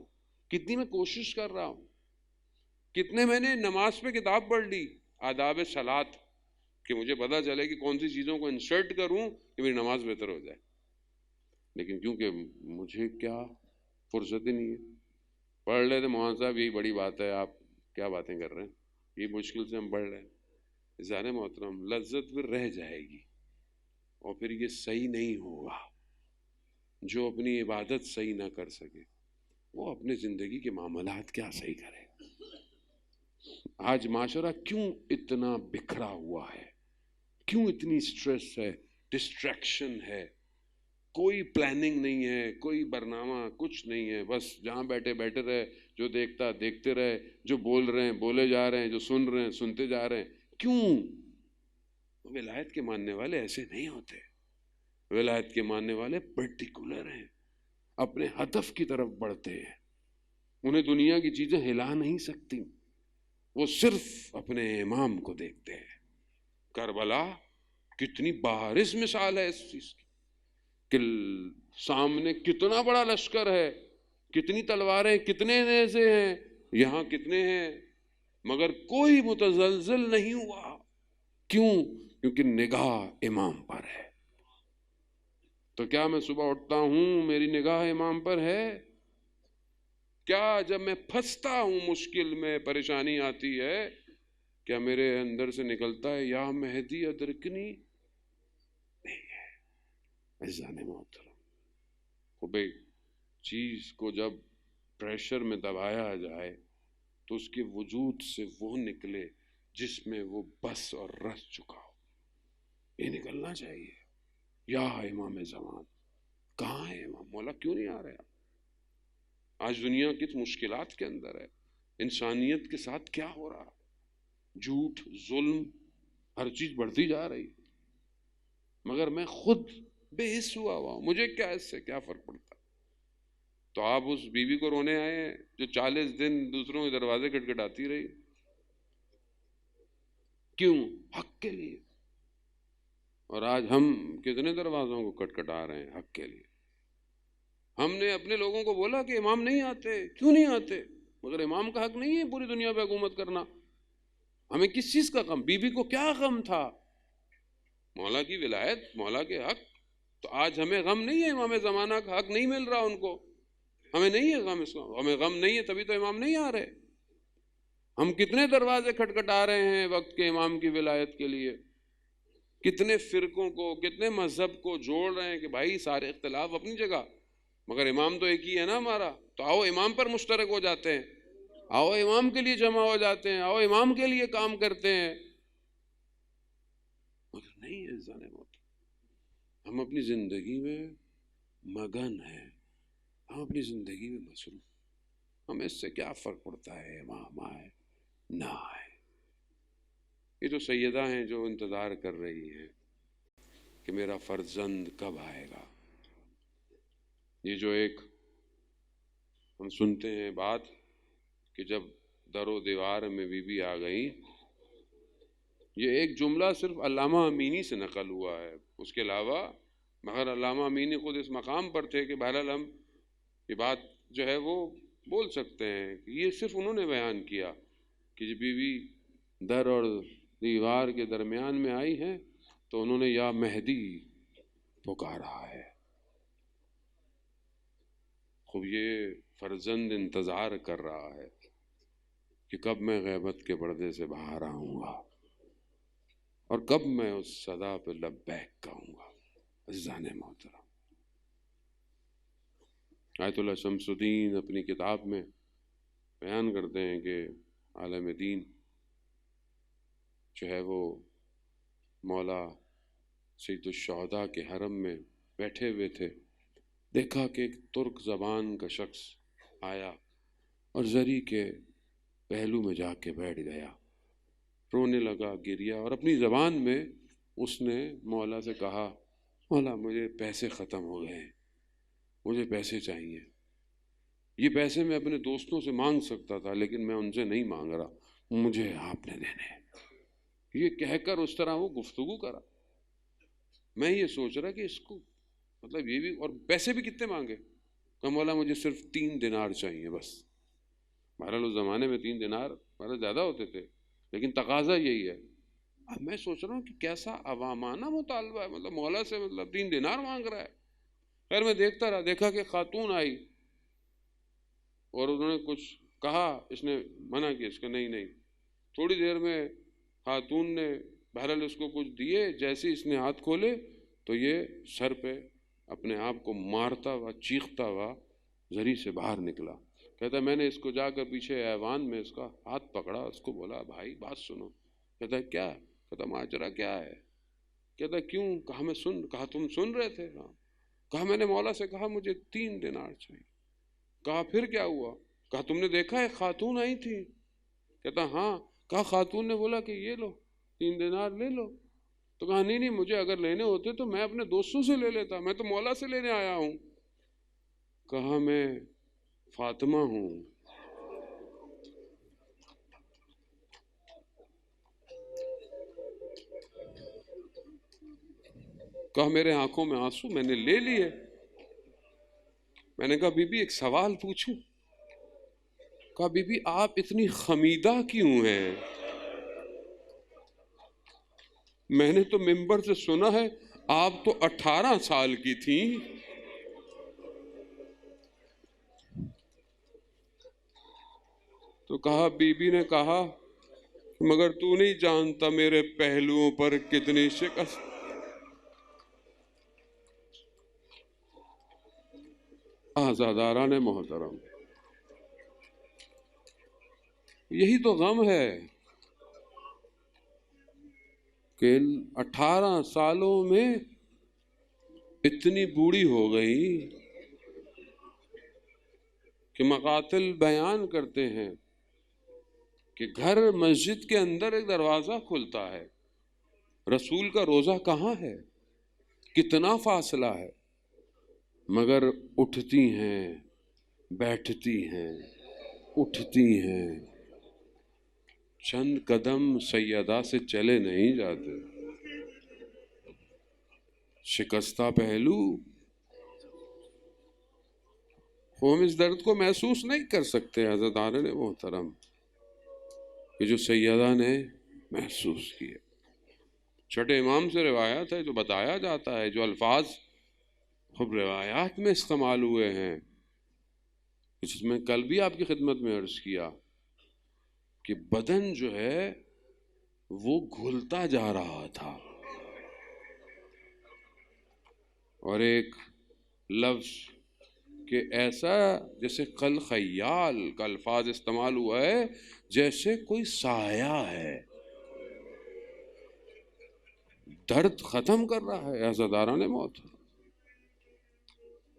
کتنی میں کوشش کر رہا ہوں، کتنے میں نے نماز پہ کتاب پڑھ لی آداب صلاۃ کہ مجھے پتا چلے کہ کون سی چیزوں کو انسرٹ کروں کہ میری نماز بہتر ہو جائے. لیکن کیونکہ مجھے کیا فرصت ہی نہیں ہے. پڑھ رہے تھے مولانا صاحب یہی بڑی بات ہے، آپ کیا باتیں کر رہے ہیں، یہ مشکل سے ہم پڑھ رہے ہیں. ذہن محترم، لذت پھر رہ جائے گی اور پھر یہ صحیح نہیں ہوگا. جو اپنی عبادت صحیح نہ کر سکے وہ اپنے زندگی کے معاملات کیا صحیح کرے. آج معاشرہ کیوں اتنا بکھرا ہوا ہے، کیوں اتنی سٹریس ہے، ڈسٹریکشن ہے، کوئی پلاننگ نہیں ہے، کوئی برنامہ کچھ نہیں ہے. بس جہاں بیٹھے بیٹھے رہے، جو دیکھتا دیکھتے رہے، جو بول رہے ہیں بولے جا رہے ہیں، جو سن رہے ہیں سنتے جا رہے ہیں. کیوں؟ ولایت کے ماننے والے ایسے نہیں ہوتے. ولایت کے ماننے والے پرٹیکولر ہیں، اپنے ہدف کی طرف بڑھتے ہیں. انہیں دنیا کی چیزیں ہلا نہیں سکتی، وہ صرف اپنے امام کو دیکھتے ہیں. کربلا کتنی بارز مثال ہے اس چیز کی کہ سامنے کتنا بڑا لشکر ہے، کتنی تلواریں، کتنے نیزے ہیں، یہاں کتنے ہیں، مگر کوئی متزلزل نہیں ہوا. کیوں؟ کیونکہ نگاہ امام پر ہے. تو کیا میں صبح اٹھتا ہوں میری نگاہ امام پر ہے؟ کیا جب میں پھنستا ہوں، مشکل میں پریشانی آتی ہے، کیا میرے اندر سے نکلتا ہے یا مہدی ادرکنی؟ نہیں ہے. عزیزان محترم، خب ایک چیز کو جب پریشر میں دبایا جائے تو اس کے وجود سے وہ نکلے جس میں وہ بس اور رس چکا ہو. یہ نکلنا چاہیے. یا امام زمان، کہاں ہے امام مولا، کیوں نہیں آ رہا؟ آج دنیا کس مشکلات کے اندر ہے، انسانیت کے ساتھ کیا ہو رہا، جھوٹ، ظلم، ہر چیز بڑھتی جا رہی. مگر میں خود بے حس ہوا ہوں، مجھے کیا اس سے کیا فرق پڑتا. تو آپ اس بیوی کو رونے آئے ہیں جو 40 دن دوسروں کے دروازے کھٹکھٹاتی رہی. کیوں؟ حق کے لیے. اور آج ہم کتنے دروازوں کو کھٹکھٹا رہے ہیں حق کے لیے. ہم نے اپنے لوگوں کو بولا کہ امام نہیں آتے، کیوں نہیں آتے؟ مگر امام کا حق نہیں ہے پوری دنیا پہ حکومت کرنا. ہمیں کس چیز کا غم؟ بی بی کو کیا غم تھا؟ مولا کی ولایت، مولا کے حق. تو آج ہمیں غم نہیں ہے، امام زمانہ کا حق نہیں مل رہا ان کو، ہمیں نہیں ہے غم. اس کا ہمیں غم نہیں ہے، تبھی تو امام نہیں آ رہے. ہم کتنے دروازے کھٹکھٹا رہے ہیں وقت کے امام کی ولایت کے لیے، کتنے فرقوں کو، کتنے مذہب کو جوڑ رہے ہیں کہ بھائی سارے اختلاف اپنی جگہ، مگر امام تو ایک ہی ہے نا ہمارا. تو آؤ امام پر مشترک ہو جاتے ہیں، آؤ امام کے لیے جمع ہو جاتے ہیں، آؤ امام کے لیے کام کرتے ہیں. مگر نہیں ہے. ہم اپنی زندگی میں مگن ہیں ہم اپنی زندگی میں مصروف، ہمیں اس سے کیا فرق پڑتا ہے وہاں آئے نہ آئے۔ یہ تو سیدہ ہیں جو انتظار کر رہی ہیں کہ میرا فرزند کب آئے گا۔ یہ جو ایک ہم سنتے ہیں بات کہ جب در و دیوار میں بی بی آ گئی، یہ ایک جملہ صرف علامہ امینی سے نقل ہوا ہے، اس کے علاوہ مگر علامہ امینی خود اس مقام پر تھے کہ بہرحال ہم یہ بات جو ہے وہ بول سکتے ہیں کہ یہ صرف انہوں نے بیان کیا کہ جب بی بی در اور دیوار کے درمیان میں آئی ہیں تو انہوں نے یا مہدی پکارا ہے۔ خوب یہ فرزند انتظار کر رہا ہے کہ کب میں غیبت کے پردے سے باہر آؤں گا اور کب میں اس صدا پہ لبیک کہوں گا۔ عزیزان محترم، آیت اللہ شمس الدین اپنی کتاب میں بیان کرتے ہیں کہ عالم دین جو ہے وہ مولا سید الشہداء کے حرم میں بیٹھے ہوئے تھے، دیکھا کہ ایک ترک زبان کا شخص آیا اور زری کے پہلو میں جا کے بیٹھ گیا، رونے لگا، گریا، اور اپنی زبان میں اس نے مولا سے کہا، مولا مجھے پیسے ختم ہو گئے ہیں، مجھے پیسے چاہیے۔ یہ پیسے میں اپنے دوستوں سے مانگ سکتا تھا لیکن میں ان سے نہیں مانگ رہا، مجھے آپ نے دینے۔ یہ کہہ کر اس طرح وہ گفتگو کرا۔ میں یہ سوچ رہا کہ اس کو مطلب یہ بھی، اور پیسے بھی کتنے مانگے؟ کہ مولا مجھے صرف 3 دینار چاہیے بس۔ بہرحال اس زمانے میں 3 دینار بہت زیادہ ہوتے تھے لیکن تقاضا یہی ہے۔ اب میں سوچ رہا ہوں کہ کیسا عوامانہ مطالبہ ہے، مطلب مولا سے مطلب 3 دینار مانگ رہا ہے۔ خیر میں دیکھتا رہا، دیکھا کہ خاتون آئی اور انہوں نے کچھ کہا، اس نے منع کیا، اس کا نہیں۔ تھوڑی دیر میں خاتون نے بہرحال اس کو کچھ دیے، جیسے اس نے ہاتھ کھولے تو یہ سر پہ اپنے آپ کو مارتا ہوا چیختا ہوا زری سے باہر نکلا۔ کہتا ہے میں نے اس کو جا کر پیچھے ایوان میں اس کا ہاتھ پکڑا، اس کو بولا بھائی بات سنو۔ کہتا ہے کیا؟ کہتا ماجرا کیا ہے؟ کہتا کیوں؟ کہا تم سن رہے تھے؟ ہاں۔ کہا میں نے مولا سے کہا مجھے 3 دینار چاہیے۔ کہا پھر کیا ہوا؟ کہا تم نے دیکھا ایک خاتون آئی تھی؟ کہتا ہاں۔ کہا خاتون نے بولا کہ یہ لو 3 دینار لے لو۔ تو کہا نہیں مجھے اگر لینے ہوتے تو میں اپنے دوستوں سے لے لیتا، میں تو مولا سے لینے آیا ہوں۔ کہا میں فاطمہ ہوں۔ کہا میرے آنکھوں میں آنسو، میں نے لے لیے۔ میں نے کہا بی بی ایک سوال پوچھوں؟ کہا بی بی آپ اتنی خمیدہ کیوں ہیں؟ میں نے تو ممبر سے سنا ہے آپ تو 18 سال کی تھیں۔ تو کہا بی بی نے کہا مگر تو نہیں جانتا میرے پہلوؤں پر کتنی شکست۔ آزاداران محترم، یہی تو غم ہے کہ 18 سالوں میں اتنی بوڑھی ہو گئی کہ مقاتل بیان کرتے ہیں کہ گھر مسجد کے اندر ایک دروازہ کھلتا ہے، رسول کا روزہ کہاں ہے، کتنا فاصلہ ہے، مگر اٹھتی ہیں بیٹھتی ہیں اٹھتی ہیں، چند قدم سیدہ سے چلے نہیں جاتے۔ شکستہ پہلو، ہم اس درد کو محسوس نہیں کر سکتے عزیزان محترم کہ جو سیدہ نے محسوس کیا۔ چھٹے امام سے روایت ہے جو بتایا جاتا ہے، جو الفاظ خب روایات میں استعمال ہوئے ہیں، جس میں کل بھی آپ کی خدمت میں عرض کیا کہ بدن جو ہے وہ گھلتا جا رہا تھا، اور ایک لفظ کہ ایسا جیسے قل خیال کا الفاظ استعمال ہوا ہے، جیسے کوئی سایہ ہے، درد ختم کر رہا ہے۔ عزاداران موت،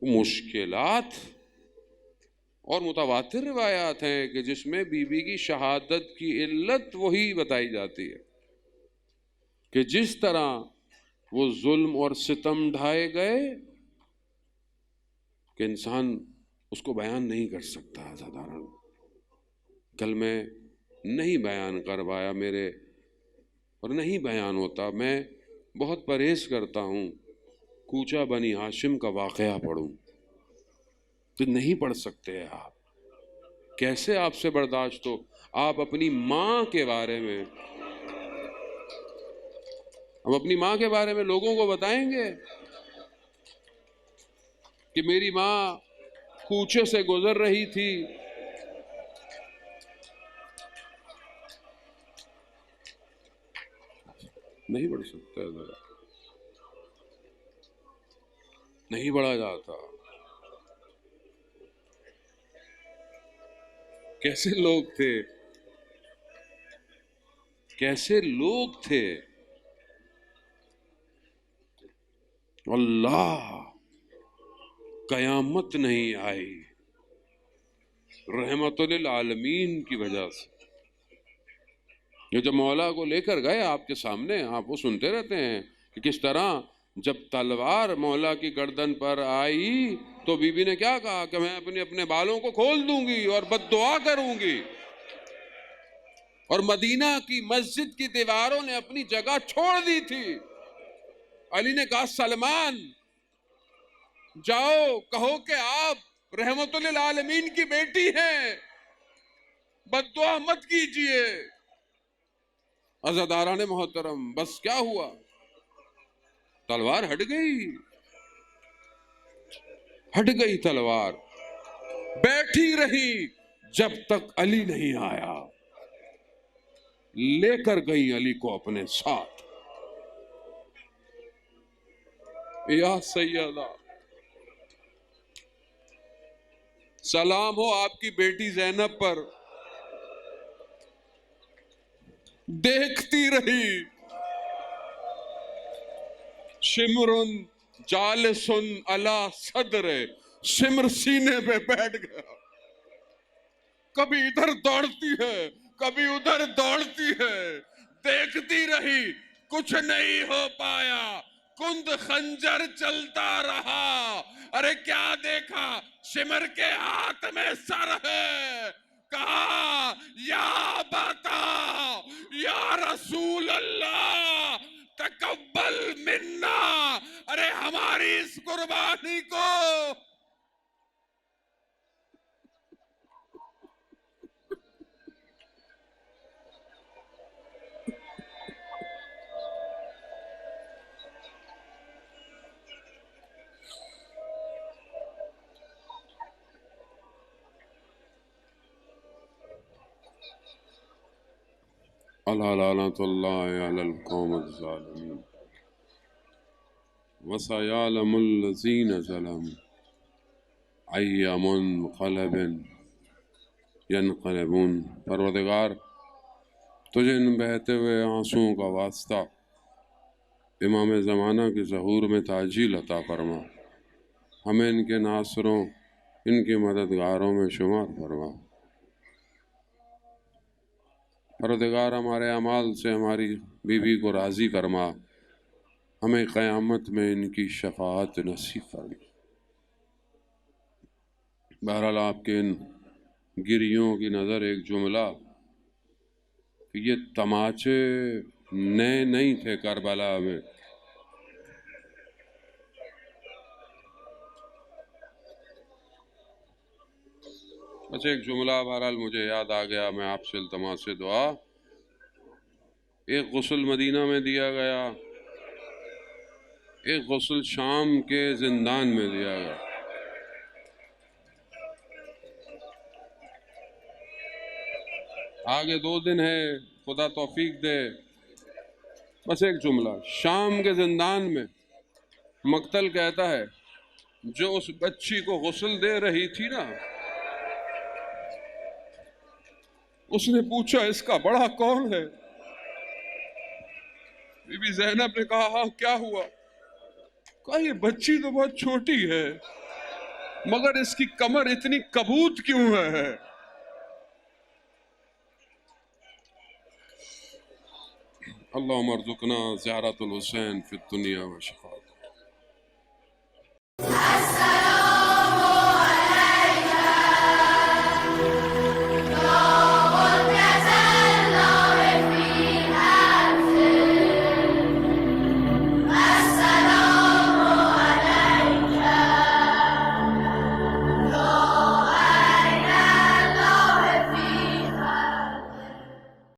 مشکلات اور متواتر روایات ہیں کہ جس میں بی بی کی شہادت کی علت وہی بتائی جاتی ہے کہ جس طرح وہ ظلم اور ستم ڈھائے گئے کہ انسان اس کو بیان نہیں کر سکتا. عزاداران، کل میں نہیں بیان کر پایا میرے اور نہیں بیان ہوتا. میں بہت پرہیز کرتا ہوں کوچہ بنی ہاشم کا واقعہ پڑھوں تو نہیں پڑھ سکتے آپ. کیسے آپ سے برداشت ہو؟ آپ اپنی ماں کے بارے میں، ہم اپنی ماں کے بارے میں لوگوں کو بتائیں گے کہ میری ماں کوچے سے گزر رہی تھی، نہیں پڑھ سکتا ہے، ذرا نہیں پڑھا جاتا. کیسے لوگ تھے، کیسے لوگ تھے. اللہ، قیامت نہیں آئی رحمت للعالمین کی وجہ سے. یہ جب مولا کو لے کر گئے آپ کے سامنے، آپ وہ سنتے رہتے ہیں کہ کس طرح جب تلوار مولا کی گردن پر آئی تو بی بی نے کیا کہا کہ میں اپنے بالوں کو کھول دوں گی اور بد دعا کروں گی. اور مدینہ کی مسجد کی دیواروں نے اپنی جگہ چھوڑ دی تھی. علی نے کہا سلمان جاؤ کہو کہ آپ رحمت للعالمین کی بیٹی ہیں، بد دعا مت کیجئے. عزاداران محترم، بس کیا ہوا؟ تلوار ہٹ گئی، ہٹ گئی تلوار، بیٹھی رہی جب تک علی نہیں آیا. لے کر گئی علی کو اپنے ساتھ. یا سیدہ، سلام ہو آپ کی بیٹی زینب پر. دیکھتی رہی، شمرن جالسن علی صدر، شمر سینے پہ بیٹھ گیا. کبھی ادھر دوڑتی ہے، کبھی ادھر دوڑتی ہے. دیکھتی رہی، کچھ نہیں ہو پایا. کند خنجر چلتا رہا. ارے کیا دیکھا؟ شمر کے ہاتھ میں سر ہے. کہا یا بتا یا رسول اللہ تقبل منا. ارے ہماری اس قربانی کو اللہ لعنت اللہ علی القوم الظالمین وسیعلم الذین ظلموا ای منقلب ینقلبون. پروردگار تجھے ان بہتے ہوئے آنسوؤں کا واسطہ امام زمانہ کے ظہور میں تعجیل عطا فرما. ہمیں ان کے ناصروں، ان کے مددگاروں میں شمار فرما. پروردگار ہمارے اعمال سے ہماری بیوی کو راضی فرما. ہمیں قیامت میں ان کی شفاعت نصیب فرما. بہرحال آپ کے ان گریوں کی نظر ایک جملہ کہ یہ تماچے نئے نہیں تھے کربلا میں. بس ایک جملہ بہرحال مجھے یاد آ گیا، میں آپ سے التماس سے دعا. ایک غسل مدینہ میں دیا گیا، ایک غسل شام کے زندان میں دیا گیا. آگے 2 دن ہے، خدا توفیق دے. بس ایک جملہ، شام کے زندان میں مقتل کہتا ہے جو اس بچی کو غسل دے رہی تھی نا، اس نے پوچھا اس کا بڑا کون ہے؟ بی بی زینب نے کہا ہاں کیا ہوا؟ کہا یہ بچی تو بہت چھوٹی ہے، مگر اس کی کمر اتنی کبوت کیوں ہے؟ اللہم ارزقنا زیارت الحسین فی الدنیا و شفاعت